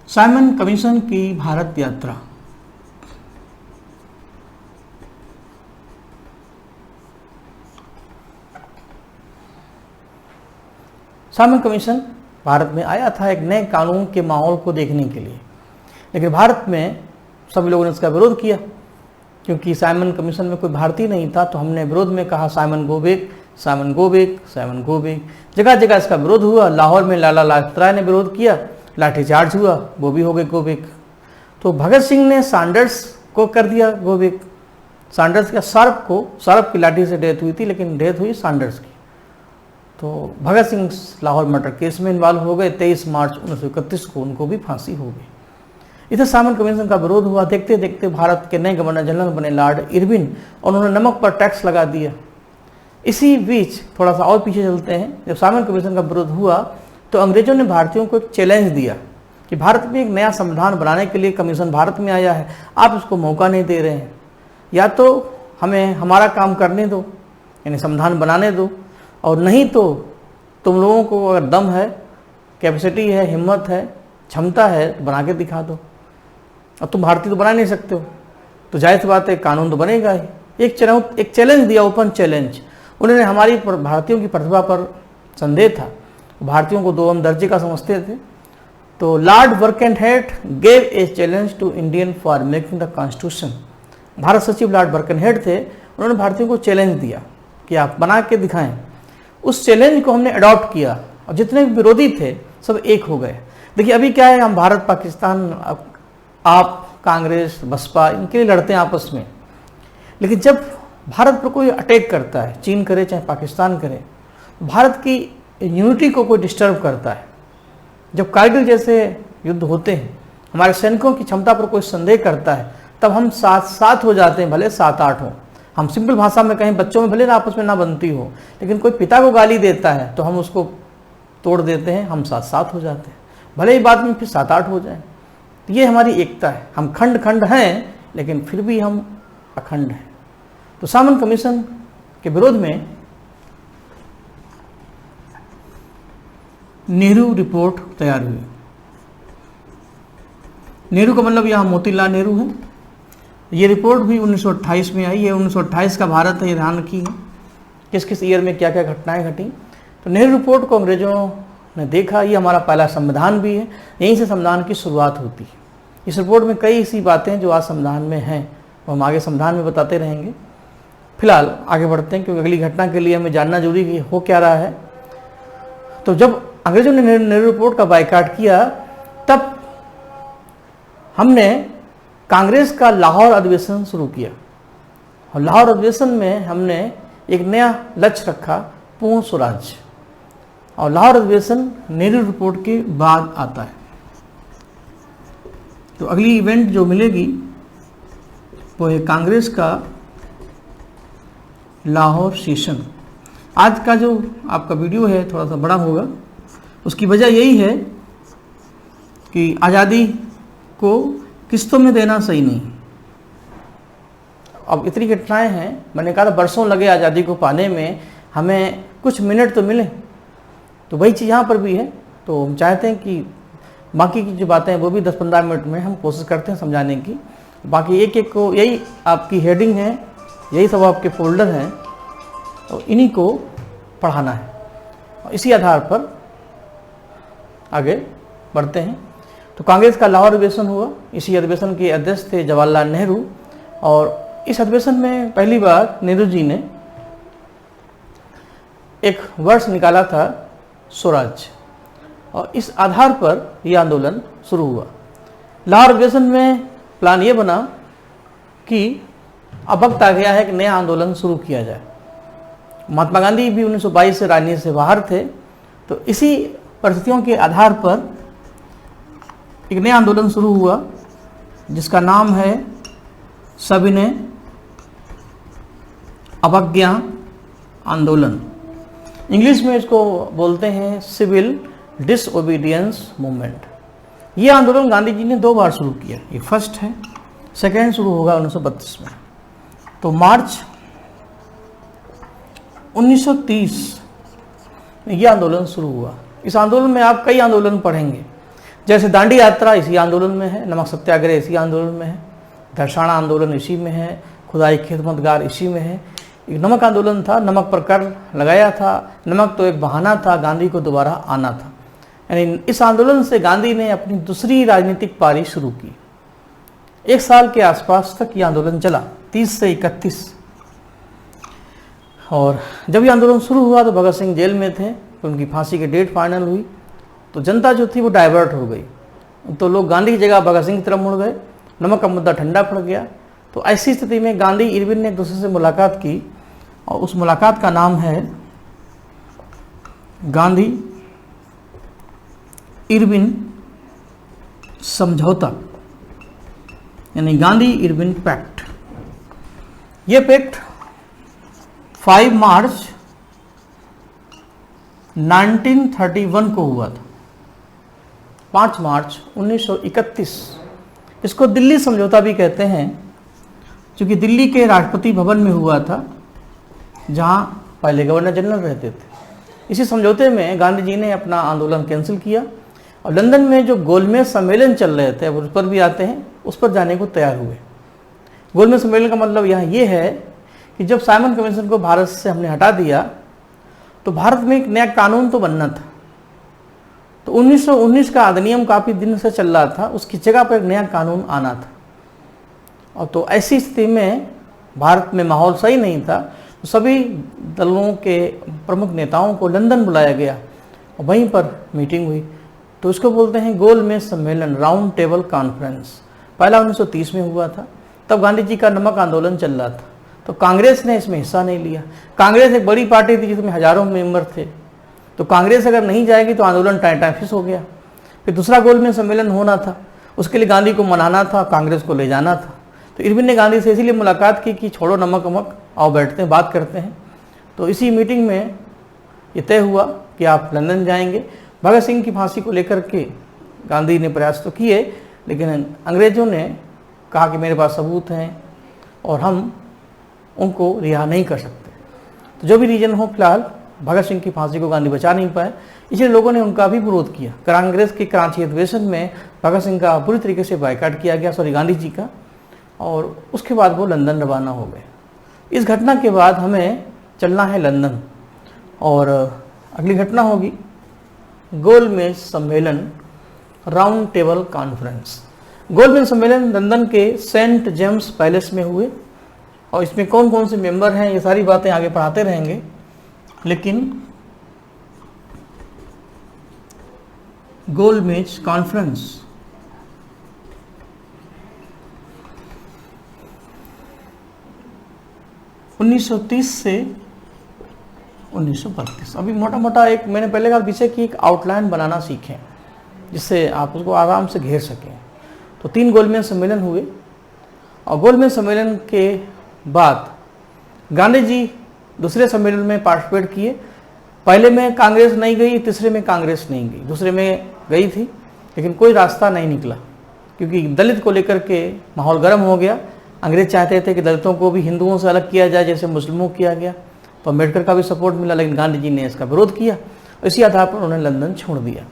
साइमन कमीशन की भारत यात्रा। साइमन कमीशन भारत में आया था एक नए कानून के माहौल को देखने के लिए, लेकिन भारत में सभी लोगों ने इसका विरोध किया, क्योंकि साइमन कमीशन में कोई भारतीय नहीं था। तो हमने विरोध में कहा Simon go back, Simon go back, Simon go back. जगह जगह इसका विरोध हुआ। लाहौर में लाला लाजपत राय ने विरोध किया, लाठीचार्ज हुआ, वो भी हो गए गो बैक। तो भगत सिंह ने सैंडर्स को कर दिया गो बैक। सैंडर्स का शार्प की लाठी से डेथ हुई थी, लेकिन डेथ हुई सैंडर्स की। तो भगत सिंह लाहौर मर्डर केस में इन्वॉल्व हो गए। 23 मार्च 1931 को उनको भी फांसी हो गई। इधर साइमन कमीशन का विरोध हुआ। देखते देखते भारत के नए गवर्नर जनरल बने लॉर्ड इरविन, और उन्होंने नमक पर टैक्स लगा दिया। इसी बीच थोड़ा सा और पीछे चलते हैं। जब साइमन कमीशन का विरोध हुआ तो अंग्रेजों ने भारतीयों को एक चैलेंज दिया कि भारत में एक नया संविधान बनाने के लिए कमीशन भारत में आया है, आप उसको मौका नहीं दे रहे हैं, या तो हमें हमारा काम करने दो, यानी संविधान बनाने दो, और नहीं तो तुम लोगों को अगर दम है, कैपेसिटी है, हिम्मत है, क्षमता है तो बना के दिखा दो। अब तुम भारतीय तो बना नहीं सकते हो, तो जाहिर सी बात है कानून तो बनेगा ही। एक चैलेंज दिया, ओपन चैलेंज। उन्होंने हमारी भारतीयों की प्रतिभा पर संदेह था, भारतीयों को 2 दर्जे का समझते थे। तो lord Birkenhead gave a challenge to Indian for making the constitution. Bharat सचिव लॉर्ड बर्कनहेड थे, उन्होंने भारतीयों को चैलेंज दिया कि आप बना के दिखाएं। उस चैलेंज को हमने अडॉप्ट किया, और जितने भी विरोधी थे सब एक हो गए। देखिए अभी क्या है, हम भारत पाकिस्तान, आप कांग्रेस बसपा, इनके लिए लड़ते हैं आपस में, लेकिन जब भारत पर कोई अटैक करता है, चीन करे चाहे पाकिस्तान करे, भारत की यूनिटी को कोई डिस्टर्ब करता है, जब कारगिल जैसे युद्ध होते हैं, हमारे सैनिकों की क्षमता पर कोई संदेह करता है, तब हम साथ हो जाते हैं, भले 7-8 हो। हम सिंपल भाषा में कहें, बच्चों में भले ना आपस में ना बनती हो, लेकिन कोई पिता को गाली देता है तो हम उसको तोड़ देते हैं, हम साथ हो जाते हैं, भले ही बाद में फिर 7-8 हो जाए। ये हमारी एकता है। हम खंड खंड हैं, लेकिन फिर भी हम अखंड हैं। तो साइमन कमीशन के विरोध में नेहरू रिपोर्ट तैयार हुई। नेहरू का मतलब यहाँ मोतीलाल नेहरू है। ये रिपोर्ट भी 1928 में आई है। 1928 का भारत है, ये ध्यान रखिएगा, किस किस ईयर में क्या क्या घटनाएं घटी। तो नेहरू रिपोर्ट को अंग्रेजों ने देखा, ये हमारा पहला संविधान भी है, यहीं से संविधान की शुरुआत होती है। इस रिपोर्ट में कई ऐसी बातें जो आज संविधान में हैं, वो हम आगे संविधान में बताते रहेंगे। फिलहाल आगे बढ़ते हैं, क्योंकि अगली घटना के लिए हमें जानना जरूरी है हो क्या रहा है। तो जब अंग्रेजों ने नेहरू रिपोर्ट का बायकॉट किया, तब हमने कांग्रेस का लाहौर अधिवेशन शुरू किया, और लाहौर अधिवेशन में हमने एक नया लक्ष्य रखा, पूर्ण स्वराज। और लाहौर अधिवेशन नेहरू रिपोर्ट के बाद आता है। तो अगली इवेंट जो मिलेगी वो है कांग्रेस का लाहौर सेशन। आज का जो आपका वीडियो है थोड़ा सा बड़ा होगा, उसकी वजह यही है कि आज़ादी को किस्तों में देना सही नहीं। अब इतनी घटनाएं हैं, मैंने कहा था बरसों लगे आज़ादी को पाने में, हमें कुछ मिनट तो मिले। तो वही चीज़ यहाँ पर भी है। तो हम चाहते हैं कि बाकी की जो बातें हैं वो भी 10-15 मिनट में हम कोशिश करते हैं समझाने की। बाकी एक एक को, यही आपकी हेडिंग है, यही सब आपके फोल्डर हैं, और इन्हीं को पढ़ाना है, और इसी आधार पर आगे बढ़ते हैं। तो कांग्रेस का लाहौर अधिवेशन हुआ। इसी अधिवेशन के अध्यक्ष थे जवाहरलाल नेहरू। और इस अधिवेशन में पहली बार नेहरू जी ने एक वर्ष निकाला था स्वराज, और इस आधार पर यह आंदोलन शुरू हुआ। लाहौर अधिवेशन में प्लान ये बना कि अब वक्त आ गया है कि नया आंदोलन शुरू किया जाए। महात्मा गांधी भी 1922 से राजनीति से बाहर थे, तो इसी परिस्थितियों के आधार पर एक नया आंदोलन शुरू हुआ जिसका नाम है सविनय अवज्ञा आंदोलन। इंग्लिश में इसको बोलते हैं सिविल डिसओबीडियंस मूवमेंट। ये आंदोलन गांधी जी ने 2 बार शुरू किया, ये फर्स्ट है, सेकेंड शुरू होगा 1932 में। तो मार्च 1930 में यह आंदोलन शुरू हुआ। इस आंदोलन में आप कई आंदोलन पढ़ेंगे, जैसे दांडी यात्रा इसी आंदोलन में है, नमक सत्याग्रह इसी आंदोलन में है, धरसाना आंदोलन इसी में है, खुदाई खिदमतगार इसी में है। एक नमक आंदोलन था, नमक पर कर लगाया था। नमक तो एक बहाना था, गांधी को दोबारा आना था। यानी इस आंदोलन से गांधी ने अपनी दूसरी राजनीतिक पारी शुरू की। 1 साल के आसपास तक ये आंदोलन चला, 30 से 31। और जब ये आंदोलन शुरू हुआ तो भगत सिंह जेल में थे, तो उनकी फांसी की डेट फाइनल हुई, तो जनता जो थी वो डाइवर्ट हो गई, तो लोग गांधी की जगह भगत सिंह की तरफ मुड़ गए। नमक का मुद्दा ठंडा पड़ गया। तो ऐसी स्थिति में गांधी इरविन ने एक दूसरे से मुलाकात की, और उस मुलाकात का नाम है गांधी इरविन समझौता, यानी गांधी इरविन पैक्ट। ये पैक्ट 5 मार्च 1931 को हुआ था, 5 मार्च 1931। इसको दिल्ली समझौता भी कहते हैं, क्योंकि दिल्ली के राष्ट्रपति भवन में हुआ था, जहां पहले गवर्नर जनरल रहते थे। इसी समझौते में गांधी जी ने अपना आंदोलन कैंसिल किया, और लंदन में जो गोलमेज सम्मेलन चल रहे थे, उस पर भी आते हैं, उस पर जाने को तैयार हुए। गोलमेज सम्मेलन का मतलब यहाँ ये है कि जब साइमन कमीशन को भारत से हमने हटा दिया, तो भारत में एक नया कानून तो बनना था। तो 1919 का अधिनियम काफ़ी दिन से चल रहा था, उसकी जगह पर एक नया कानून आना था। और तो ऐसी स्थिति में भारत में माहौल सही नहीं था, तो सभी दलों के प्रमुख नेताओं को लंदन बुलाया गया, और वहीं पर मीटिंग हुई। तो इसको बोलते हैं गोलमेज सम्मेलन, राउंड टेबल कॉन्फ्रेंस। पहला 1930 में हुआ था, तब गांधी जी का नमक आंदोलन चल रहा था, तो कांग्रेस ने इसमें हिस्सा नहीं लिया। कांग्रेस एक बड़ी पार्टी थी जिसमें हजारों मेंबर थे, तो कांग्रेस अगर नहीं जाएगी तो आंदोलन टाइफिस हो गया। फिर दूसरा गोलमेज सम्मेलन होना था, उसके लिए गांधी को मनाना था, कांग्रेस को ले जाना था। तो इरविन ने गांधी से इसीलिए मुलाकात की कि छोड़ो नमक वमक, आओ बैठते हैं, बात करते हैं। तो इसी मीटिंग में ये तय हुआ कि आप लंदन जाएंगे। भगत सिंह की फांसी को लेकर के गांधी ने प्रयास तो किए, लेकिन अंग्रेजों ने कहा कि मेरे पास सबूत हैं और हम उनको रिहा नहीं कर सकते। तो जो भी रीजन हो, फिलहाल भगत सिंह की फांसी को गांधी बचा नहीं पाए, इसलिए लोगों ने उनका भी विरोध किया। कांग्रेस के कराची अधिवेशन में भगत सिंह का पूरी तरीके से बायकॉट किया गया, गांधी जी का, और उसके बाद वो लंदन रवाना हो गए। इस घटना के बाद हमें चलना है लंदन, और अगली घटना होगी गोलमेज सम्मेलन, राउंड टेबल कॉन्फ्रेंस। गोलमेज सम्मेलन लंदन के सेंट जेम्स पैलेस में हुए, और इसमें कौन कौन से मेंबर हैं ये सारी बातें आगे पढ़ाते रहेंगे, लेकिन गोलमेज कॉन्फ्रेंस (1930 से 1932). अभी मोटा मोटा एक मैंने पहले कहा विषय की एक आउटलाइन बनाना सीखें, जिससे आप उसको आराम से घेर सकें। तो 3 गोलमेज सम्मेलन हुए, और गोलमेज सम्मेलन के बाद गांधी जी दूसरे सम्मेलन में पार्टिसिपेट किए। पहले में कांग्रेस नहीं गई, तीसरे में कांग्रेस नहीं गई, दूसरे में गई थी, लेकिन कोई रास्ता नहीं निकला, क्योंकि दलित को लेकर के माहौल गर्म हो गया। अंग्रेज चाहते थे कि दलितों को भी हिंदुओं से अलग किया जाए, जैसे मुस्लिमों को किया गया। तो अम्बेडकर का भी सपोर्ट मिला, लेकिन गांधी जी ने इसका विरोध किया। इसी आधार पर उन्होंने लंदन छोड़ दिया।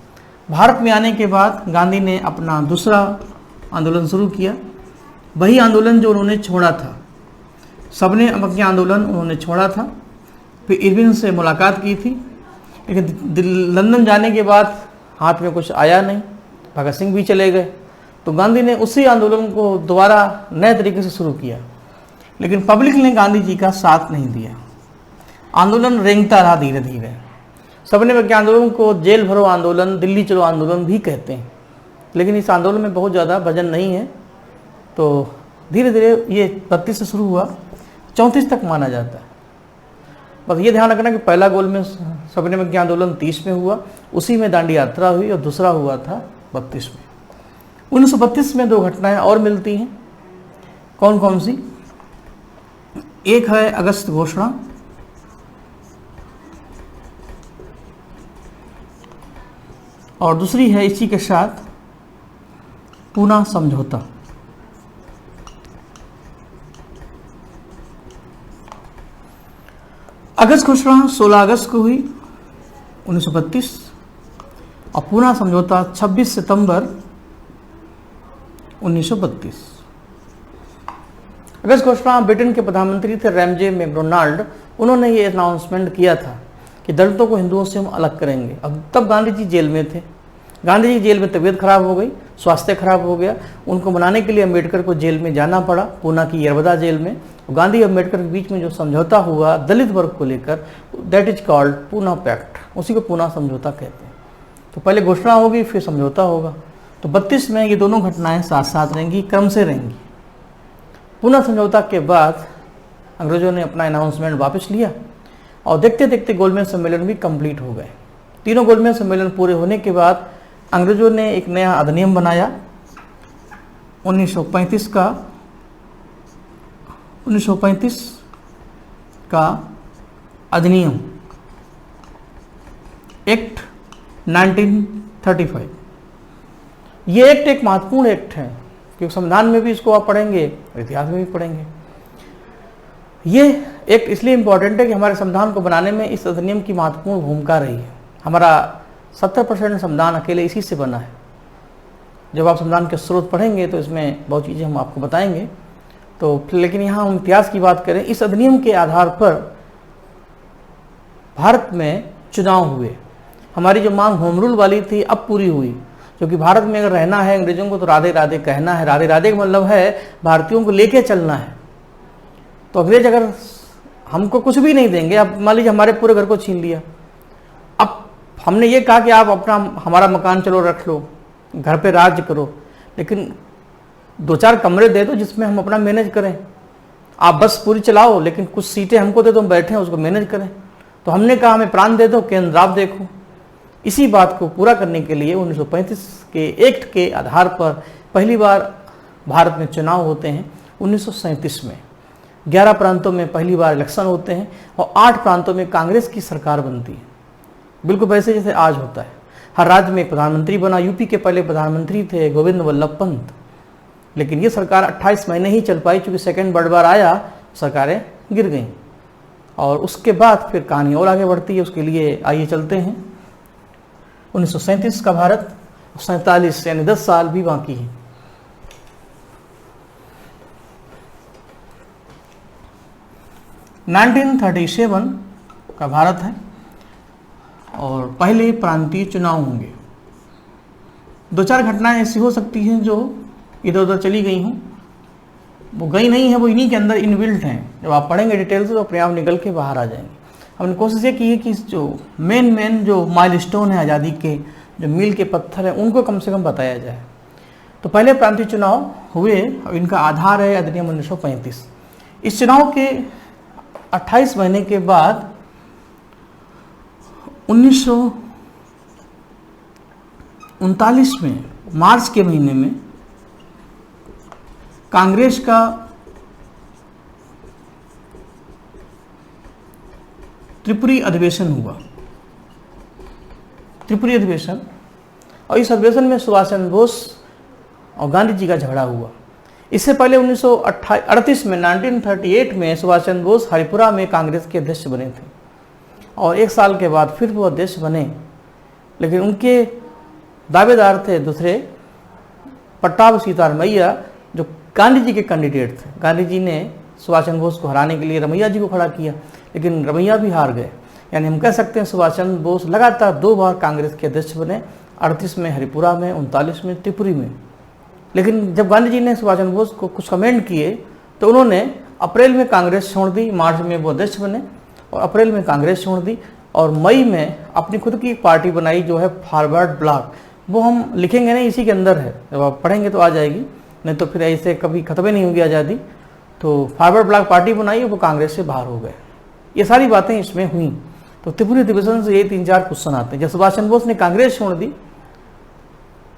भारत में आने के बाद गांधी ने अपना दूसरा आंदोलन शुरू किया, वही आंदोलन जो उन्होंने छोड़ा था, सबने अवज्ञा आंदोलन उन्होंने छोड़ा था। फिर इरविन से मुलाकात की थी, लेकिन लंदन जाने के बाद हाथ में कुछ आया नहीं, भगत सिंह भी चले गए। तो गांधी ने उसी आंदोलन को दोबारा नए तरीके से शुरू किया। लेकिन पब्लिक ने गांधी जी का साथ नहीं दिया। आंदोलन रेंगता रहा धीरे धीरे। सबने विज्ञान आंदोलन को जेल भरो आंदोलन, दिल्ली चलो आंदोलन भी कहते हैं, लेकिन इस आंदोलन में बहुत ज़्यादा वजन नहीं है। तो धीरे धीरे ये 32 से शुरू हुआ, 34 तक माना जाता है। बस ये ध्यान रखना कि पहला गोल में सबने विज्ञान आंदोलन 30 में हुआ, उसी में दांडी यात्रा हुई, और दूसरा हुआ था 32 में। 1932 में 2 घटनाएं और मिलती हैं। कौन कौन सी? एक है अगस्त घोषणा, और दूसरी है इसी के साथ पूना समझौता। अगस्त घोषणा 16 अगस्त को हुई 1932, और पूना समझौता 26 सितंबर 1932। अगस्त घोषणा ब्रिटेन के प्रधानमंत्री थे रैमजे मैकडोनाल्ड, उन्होंने ये अनाउंसमेंट किया था कि दलितों को हिंदुओं से हम अलग करेंगे। अब तब गांधी जी जेल में थे। गांधी जी जेल में तबीयत खराब हो गई, स्वास्थ्य खराब हो गया, उनको मनाने के लिए अम्बेडकर को जेल में जाना पड़ा, पूना की यरवदा जेल में। गांधी अम्बेडकर के बीच में जो समझौता हुआ दलित वर्ग को लेकर, that is called Poona pact, उसी को पूना समझौता कहते हैं। तो पहले घोषणा होगी, फिर समझौता होगा। तो 32 में ये दोनों घटनाएं साथ साथ रहेंगी, क्रम से रहेंगी। पूना समझौता के बाद अंग्रेजों ने अपना अनाउंसमेंट वापस लिया, और देखते देखते गोलमेज सम्मेलन भी कंप्लीट हो गए। तीनों गोलमेज सम्मेलन पूरे होने के बाद अंग्रेजों ने एक नया अधिनियम बनाया 1935 का अधिनियम, एक्ट 1935। ये एक्ट एक महत्वपूर्ण एक्ट है, क्योंकि संविधान में भी इसको आप पढ़ेंगे, इतिहास में भी पढ़ेंगे। ये एक्ट इसलिए इम्पोर्टेंट है कि हमारे संविधान को बनाने में इस अधिनियम की महत्वपूर्ण भूमिका रही है। हमारा 70% संविधान अकेले इसी से बना है। जब आप संविधान के स्रोत पढ़ेंगे तो इसमें बहुत चीज़ें हम आपको बताएंगे। तो लेकिन यहाँ हम इतिहास की बात करें, इस अधिनियम के आधार पर भारत में चुनाव हुए। हमारी जो मांग होम रूल वाली थी अब पूरी हुई, क्योंकि भारत में अगर रहना है अंग्रेजों को तो राधे राधे कहना है। राधे राधे का मतलब है भारतीयों को लेके चलना है। तो अंग्रेज अगर हमको कुछ भी नहीं देंगे, अब मान लीजिए हमारे पूरे घर को छीन लिया, अब हमने ये कहा कि आप अपना हमारा मकान चलो रख लो, घर पे राज्य करो, लेकिन 2-4 कमरे दे दो जिसमें हम अपना मैनेज करें। आप बस पूरी चलाओ, लेकिन कुछ सीटें हमको दे दो, हम बैठे हैं उसको मैनेज करें। तो हमने कहा हमें प्राण दे दो, केंद्र आप देखो। इसी बात को पूरा करने के लिए 1935 के एक्ट के आधार पर पहली बार भारत में चुनाव होते हैं 1937 में। 11 प्रांतों में पहली बार इलेक्शन होते हैं, और 8 प्रांतों में कांग्रेस की सरकार बनती है, बिल्कुल वैसे जैसे आज होता है। हर राज्य में प्रधानमंत्री बना। यूपी के पहले प्रधानमंत्री थे गोविंद वल्लभ पंत, लेकिन ये सरकार 28 महीने ही चल पाई, क्योंकि सेकेंड वर्ल्ड वार आया, सरकारें गिर गईं। और उसके बाद फिर कहानी और आगे बढ़ती है। उसके लिए आइए चलते हैं 1937 का भारत, 47 यानी 10 साल भी बाकी है। (1937) का भारत है, और पहले प्रांतीय चुनाव होंगे। 2-4 घटनाएं ऐसी हो सकती हैं जो इधर उधर चली गई हों, वो गई नहीं है, वो इन्हीं के अंदर इनबिल्ट हैं। जब आप पढ़ेंगे डिटेल से तो अपने आप निकल के बाहर आ जाएंगे। हमने कोशिश ये की है कि जो मेन जो माइलस्टोन है आज़ादी के, जो मील के पत्थर हैं, उनको कम से कम बताया जाए। तो पहले प्रांतीय चुनाव हुए, और इनका आधार है अधिनियम 1935। इस चुनाव के 28 महीने के बाद 1939 में मार्च के महीने में कांग्रेस का त्रिपुरी अधिवेशन हुआ। त्रिपुरी अधिवेशन, और इस अधिवेशन में सुभाष चंद्र बोस और गांधी जी का झगड़ा हुआ। इससे पहले 1938 में 1938 में सुभाष चंद्र बोस हरिपुरा में कांग्रेस के अध्यक्ष बने थे, और 1 साल के बाद फिर वो अध्यक्ष बने। लेकिन उनके दावेदार थे दूसरे पट्टाभ सीतारमैया, जो गांधी जी के कैंडिडेट थे। गांधी जी ने सुभाष चंद्र बोस को हराने के लिए रमैया जी को खड़ा किया, लेकिन रमैया भी हार गए। यानी हम कह सकते हैं सुभाष चंद्र बोस लगातार 2 बार कांग्रेस के अध्यक्ष बने, 38 में हरिपुरा में, 39 में त्रिपुरी में। लेकिन जब गांधी जी ने सुभाष चंद्र बोस को कुछ कमेंट किए तो उन्होंने अप्रैल में कांग्रेस छोड़ दी, मार्च में वो अध्यक्ष बने और अप्रैल में कांग्रेस छोड़ दी और मई में अपनी खुद की एक पार्टी बनाई जो है फॉरवर्ड ब्लॉक। वो हम लिखेंगे नहीं, इसी के अंदर है, जब आप पढ़ेंगे तो आ जाएगी, नहीं तो फिर ऐसे कभी खत्म ही नहीं होगी आज़ादी। तो फॉरवर्ड ब्लॉक पार्टी बनाई, वो कांग्रेस से बाहर हो गए। ये सारी बातें इसमें हुई। तो त्रिपुरी अधिवेशन से ये 3-4 क्वेश्चन आते हैं। जब सुभाष चंद्र बोस ने कांग्रेस छोड़ दी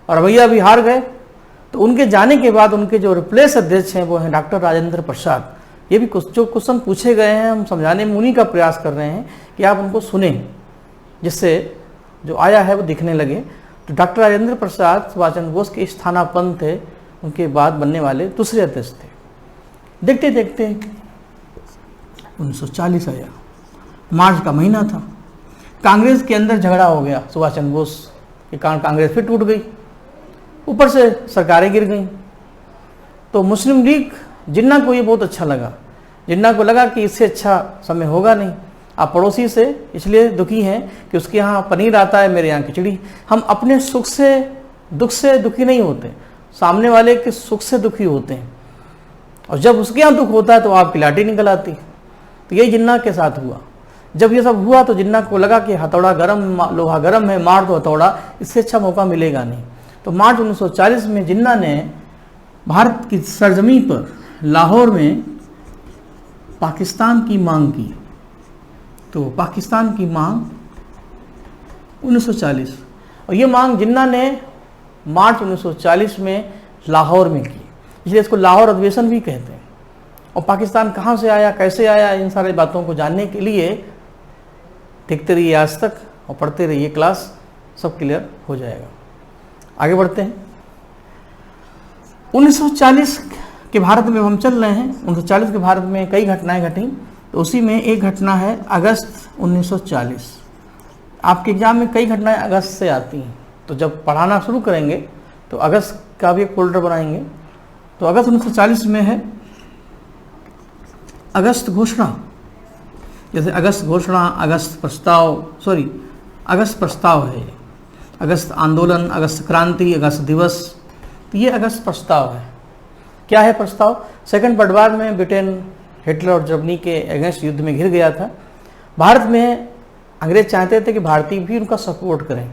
और भैया भी हार गए, तो उनके जाने के बाद उनके जो रिप्लेस अध्यक्ष हैं वो हैं डॉक्टर राजेंद्र प्रसाद। ये भी जो क्वेश्चन पूछे गए हैं हम समझाने में उन्हीं का प्रयास कर रहे हैं कि आप उनको सुने, जिससे जो आया है वो दिखने लगे। तो डॉक्टर राजेंद्र प्रसाद सुभाष चंद्र बोस के स्थानापन्न थे, उनके बाद बनने वाले दूसरे अध्यक्ष थे। देखते देखते 1940 आया, मार्च का महीना था। कांग्रेस के अंदर झगड़ा हो गया, सुभाष चंद्र बोस के कारण कांग्रेस फिर टूट गई, ऊपर से सरकारें गिर गईं। तो मुस्लिम लीग जिन्ना को ये बहुत अच्छा लगा, जिन्ना को लगा कि इससे अच्छा समय होगा नहीं। आप पड़ोसी से इसलिए दुखी हैं कि उसके यहाँ पनीर आता है, मेरे यहाँ खिचड़ी। हम अपने सुख से दुखी नहीं होते, सामने वाले के सुख से दुखी होते हैं। और जब उसके यहाँ दुख होता है तो आपकी लाठी निकल आती। तो यही जिन्ना के साथ हुआ। जब ये सब हुआ तो जिन्ना को लगा कि हथौड़ा गरम, लोहा गरम है, मार दो हथौड़ा, इससे अच्छा मौका मिलेगा नहीं। तो मार्च 1940 में जिन्ना ने भारत की सरजमी पर लाहौर में पाकिस्तान की मांग की। तो पाकिस्तान की मांग 1940, और ये मांग जिन्ना ने मार्च 1940 में लाहौर में की, इसलिए इसको लाहौर अधिवेशन भी कहते हैं। और पाकिस्तान कहाँ से आया, कैसे आया, इन सारी बातों को जानने के लिए देखते रहिए आज तक और पढ़ते रहिए क्लास, सब क्लियर हो जाएगा। आगे बढ़ते हैं। 1940 के भारत में हम चल रहे हैं। 1940 के भारत में कई घटनाएं घटी, तो उसी में एक घटना है अगस्त 1940। आपके एग्जाम में कई घटनाएं अगस्त से आती हैं, तो जब पढ़ाना शुरू करेंगे तो अगस्त का भी एक फोल्डर बनाएंगे। तो अगस्त 1940 में है अगस्त घोषणा, जैसे अगस्त घोषणा, अगस्त प्रस्ताव है, अगस्त आंदोलन, अगस्त क्रांति, अगस्त दिवस। तो ये अगस्त प्रस्ताव है। क्या है प्रस्ताव? सेकंड वर्ल्ड वॉर में ब्रिटेन हिटलर और जर्मनी के अगेंस्ट युद्ध में घिर गया था। भारत में अंग्रेज चाहते थे कि भारतीय भी उनका सपोर्ट करें।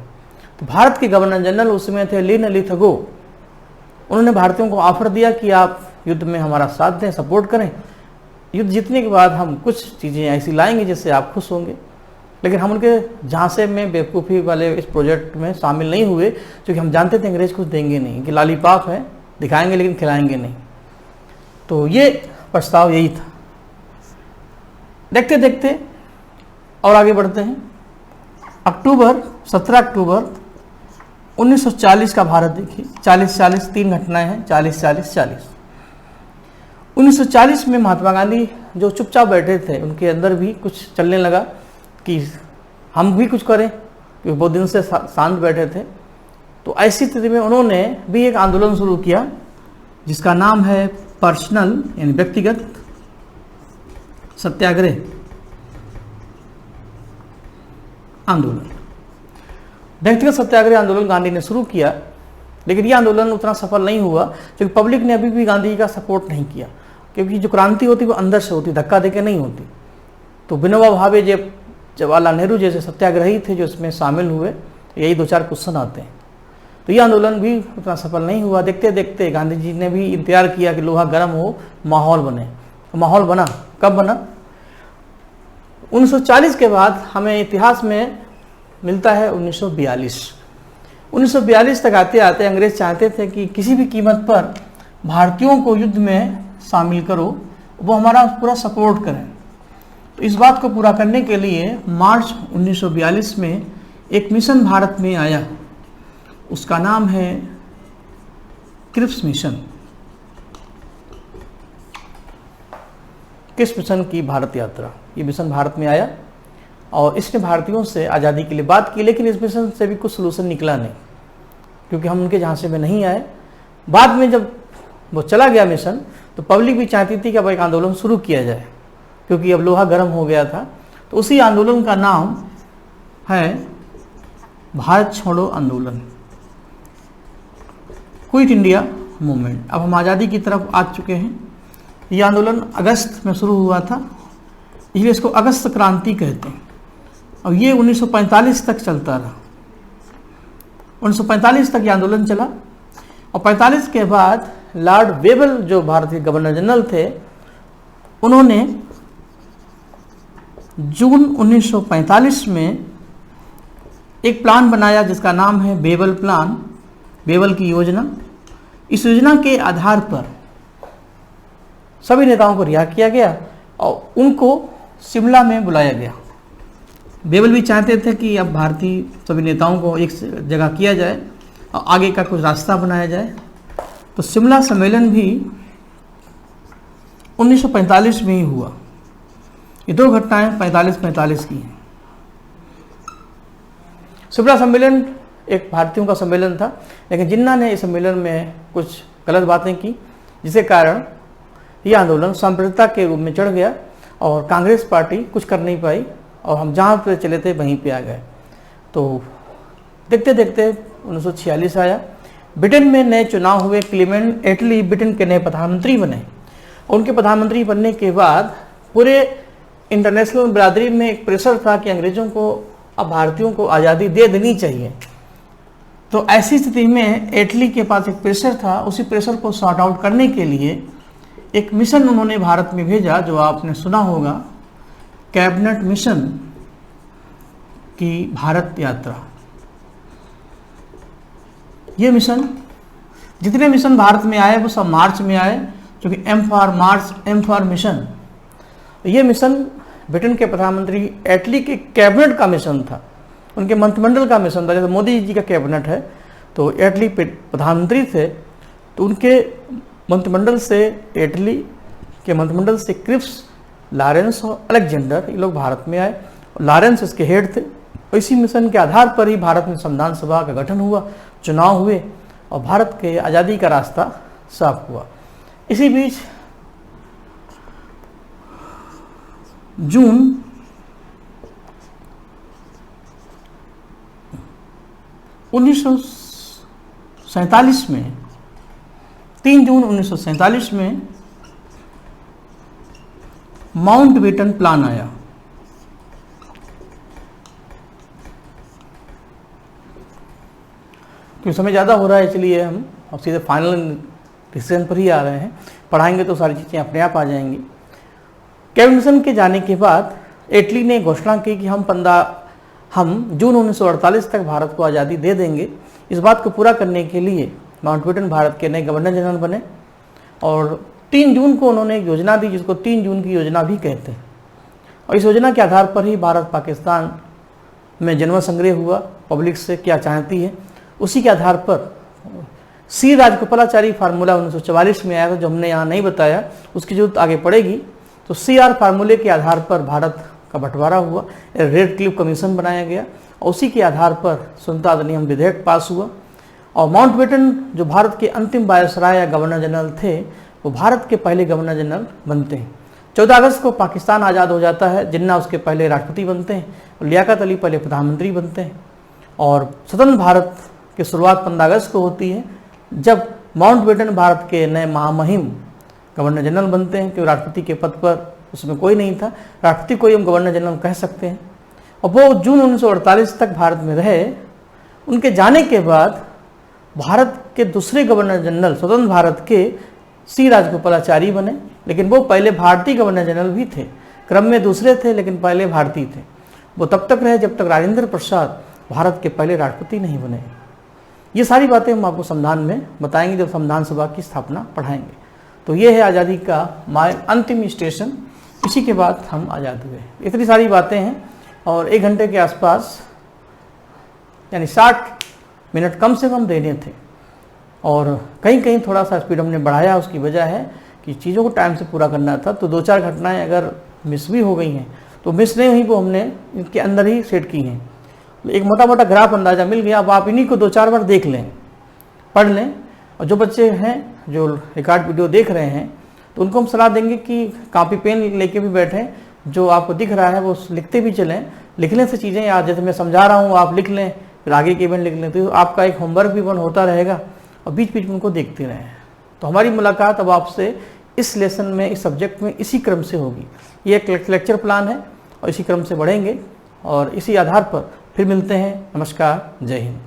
तो भारत के गवर्नर जनरल उसमें थे लिन लिथगो। उन्होंने भारतीयों को ऑफर दिया कि आप युद्ध में हमारा साथ दें, सपोर्ट करें। युद्ध जीतने के बाद हम कुछ चीज़ें ऐसी लाएंगे जिससे आप खुश होंगे। लेकिन हम उनके झांसे में, बेवकूफ़ी वाले इस प्रोजेक्ट में शामिल नहीं हुए, क्योंकि हम जानते थे अंग्रेज कुछ देंगे नहीं, कि लॉलीपॉप है, दिखाएंगे लेकिन खिलाएंगे नहीं। तो ये प्रस्ताव यही था। देखते देखते और आगे बढ़ते हैं। 17 अक्टूबर 1940 का भारत देखिए। 40-40 3 घटनाएं हैं, 40-40-40। 1940 में महात्मा गांधी जो चुपचाप बैठे थे, उनके अंदर भी कुछ चलने लगा कि हम भी कुछ करें, क्योंकि बहुत दिन से शांत बैठे थे। तो ऐसी स्थिति में उन्होंने भी एक आंदोलन शुरू किया जिसका नाम है पर्सनल यानी व्यक्तिगत सत्याग्रह आंदोलन। व्यक्तिगत सत्याग्रह आंदोलन गांधी ने शुरू किया, लेकिन यह आंदोलन उतना सफल नहीं हुआ, क्योंकि पब्लिक ने अभी भी गांधी जी का सपोर्ट नहीं किया। क्योंकि जो क्रांति होती है वो अंदर से होती, धक्का देके नहीं होती। तो विनोबा भावे, जवाहरलाल नेहरू जैसे सत्याग्रही थे जो इसमें शामिल हुए, यही 2-4 क्वेश्चन आते हैं। तो ये आंदोलन भी उतना सफल नहीं हुआ। देखते देखते गांधी जी ने भी इंतजार किया कि लोहा गर्म हो, माहौल बने। तो माहौल बना, कब बना? 1940 के बाद हमें इतिहास में मिलता है 1942। 1942 तक आते आते अंग्रेज चाहते थे कि किसी भी कीमत पर भारतीयों को युद्ध में शामिल करो, वो हमारा पूरा सपोर्ट करें। तो इस बात को पूरा करने के लिए मार्च 1942 में एक मिशन भारत में आया, उसका नाम है क्रिप्स मिशन। क्रिप्स मिशन की भारत यात्रा, ये मिशन भारत में आया और इसने भारतीयों से आज़ादी के लिए बात की। लेकिन इस मिशन से भी कुछ सलूशन निकला नहीं, क्योंकि हम उनके झांसे में नहीं आए। बाद में जब वो चला गया मिशन, तो पब्लिक भी चाहती थी कि अब एक आंदोलन शुरू किया जाए, क्योंकि अब लोहा गर्म हो गया था। तो उसी आंदोलन का नाम है भारत छोड़ो आंदोलन, क्विट इंडिया मूवमेंट। अब हम आज़ादी की तरफ आ चुके हैं। ये आंदोलन अगस्त में शुरू हुआ था, इसलिए इसको अगस्त क्रांति कहते हैं। और ये 1945 तक चलता रहा। 1945 तक ये आंदोलन चला और 45 के बाद लॉर्ड वेबल जो भारतीय गवर्नर जनरल थे, उन्होंने जून 1945 में एक प्लान बनाया जिसका नाम है बेबल प्लान, बेबल की योजना। इस योजना के आधार पर सभी नेताओं को रिहा किया गया और उनको शिमला में बुलाया गया। बेबल भी चाहते थे कि अब भारतीय सभी नेताओं को एक जगह किया जाए और आगे का कुछ रास्ता बनाया जाए। तो शिमला सम्मेलन भी 1945 में ही हुआ। ये दो घटनाएं 45 की हैं। शिमला सम्मेलन एक भारतीयों का सम्मेलन था, लेकिन जिन्ना ने इस सम्मेलन में कुछ गलत बातें की, जिसके कारण यह आंदोलन सांप्रदायिकता के रूप में चढ़ गया और कांग्रेस पार्टी कुछ कर नहीं पाई और हम जहाँ पे चले थे वहीं पे आ गए। तो देखते देखते 1946 आया। ब्रिटेन में नए चुनाव हुए। क्लीमेंट एटली ब्रिटेन के नए प्रधानमंत्री बने। उनके प्रधानमंत्री बनने के बाद पूरे इंटरनेशनल बिरादरी में एक प्रेशर था कि अंग्रेज़ों को अब भारतीयों को आज़ादी दे देनी चाहिए। तो ऐसी स्थिति में एटली के पास एक प्रेशर था। उसी प्रेशर को सॉर्ट आउट करने के लिए एक मिशन उन्होंने भारत में भेजा, जो आपने सुना होगा, कैबिनेट मिशन की भारत यात्रा। ये मिशन, जितने मिशन भारत में आए वो सब मार्च में आए, क्योंकि M for March, M for mission. ये मिशन ब्रिटेन के प्रधानमंत्री एटली के कैबिनेट का मिशन था, उनके मंत्रिमंडल का मिशन था। जैसे मोदी जी का कैबिनेट है तो एटली प्रधानमंत्री थे, तो उनके मंत्रिमंडल से, एटली के मंत्रिमंडल से क्रिप्स, लॉरेंस और अलेक्जेंडर, ये लोग भारत में आए। लॉरेंस इसके हेड थे। और इसी मिशन के आधार पर ही भारत में संविधान सभा का गठन हुआ, चुनाव हुए और भारत के आज़ादी का रास्ता साफ हुआ। इसी बीच जून 1947 में, 3 जून 1947 में माउंटबेटन प्लान आया। क्योंकि समय ज़्यादा हो रहा है, इसलिए हम अब सीधे फाइनल डिसीजन पर ही आ रहे हैं। पढ़ाएंगे तो सारी चीज़ें अपने आप आ जाएंगी। कैबिनेट मिशन के जाने के बाद एटली ने घोषणा की कि हम जून 1948 तक भारत को आज़ादी दे देंगे। इस बात को पूरा करने के लिए माउंटबेटन भारत के नए गवर्नर जनरल बने और 3 जून को उन्होंने एक योजना दी, जिसको 3 जून की योजना भी कहते हैं। और इस योजना के आधार पर ही भारत पाकिस्तान में जनमत संग्रह हुआ, पब्लिक से क्या चाहती है। उसी के आधार पर सी राजगोपालाचारी फार्मूला 1944 में आया था, जो हमने यहाँ नहीं बताया, उसकी जरूरत आगे पड़ेगी। तो CR फार्मूले के आधार पर भारत का बंटवारा हुआ, रेड क्लिफ कमीशन बनाया गया और उसी के आधार पर स्वतंत्रता अधिनियम विधेयक पास हुआ। और माउंटबेटन जो भारत के अंतिम वायसराय या गवर्नर जनरल थे, वो भारत के पहले गवर्नर जनरल बनते हैं। 14 अगस्त को पाकिस्तान आज़ाद हो जाता है। जिन्ना उसके पहले राष्ट्रपति बनते हैं और लियाकत अली पहले प्रधानमंत्री बनते हैं। और स्वतंत्र भारत की शुरुआत 15 अगस्त को होती है, जब माउंटबेटन भारत के नए महामहिम गवर्नर जनरल बनते हैं। क्योंकि राष्ट्रपति के पद पर उसमें कोई नहीं था, राष्ट्रपति को ही हम गवर्नर जनरल कह सकते हैं। और वो जून 1948 तक भारत में रहे। उनके जाने के बाद भारत के दूसरे गवर्नर जनरल स्वतंत्र भारत के सी राजगोपालाचारी बने, लेकिन वो पहले भारतीय गवर्नर जनरल भी थे। क्रम में दूसरे थे, लेकिन पहले भारतीय थे। वो तब तक रहे जब तक राजेंद्र प्रसाद भारत के पहले राष्ट्रपति नहीं बने। ये सारी बातें हम आपको संविधान में बताएंगे जब संविधान सभा की स्थापना पढ़ाएंगे। तो ये है आज़ादी का अंतिम स्टेशन। इसी के बाद हम आज़ाद हुए। इतनी सारी बातें हैं और 1 घंटे के आसपास, यानी 60 मिनट कम से कम देने थे। और कहीं कहीं थोड़ा सा स्पीड हमने बढ़ाया। उसकी वजह है कि चीज़ों को टाइम से पूरा करना था। तो 2-4 घटनाएं अगर मिस भी हो गई हैं तो मिस नहीं हुई, वो हमने इनके अंदर ही सेट की हैं। एक मोटा मोटा ग्राफ अंदाज़ा मिल गया। अब आप इन्हीं को 2-4 बार देख लें, पढ़ लें। और जो बच्चे हैं जो रिकॉर्ड वीडियो देख रहे हैं, तो उनको हम सलाह देंगे कि कॉपी पेन लेके भी बैठें। जो आपको दिख रहा है वो लिखते भी चलें। लिखने से चीज़ें याद, जैसे मैं समझा रहा हूँ आप लिख लें, फिर आगे के इवेंट लिख लें, तो आपका एक होमवर्क भी बन होता रहेगा और बीच बीच में उनको देखते रहें। तो हमारी मुलाकात अब आपसे इस लेसन में, इस सब्जेक्ट में इसी क्रम से होगी। ये एक लेक्चर प्लान है और इसी क्रम से बढ़ेंगे और इसी आधार पर फिर मिलते हैं। नमस्कार, जय हिंद।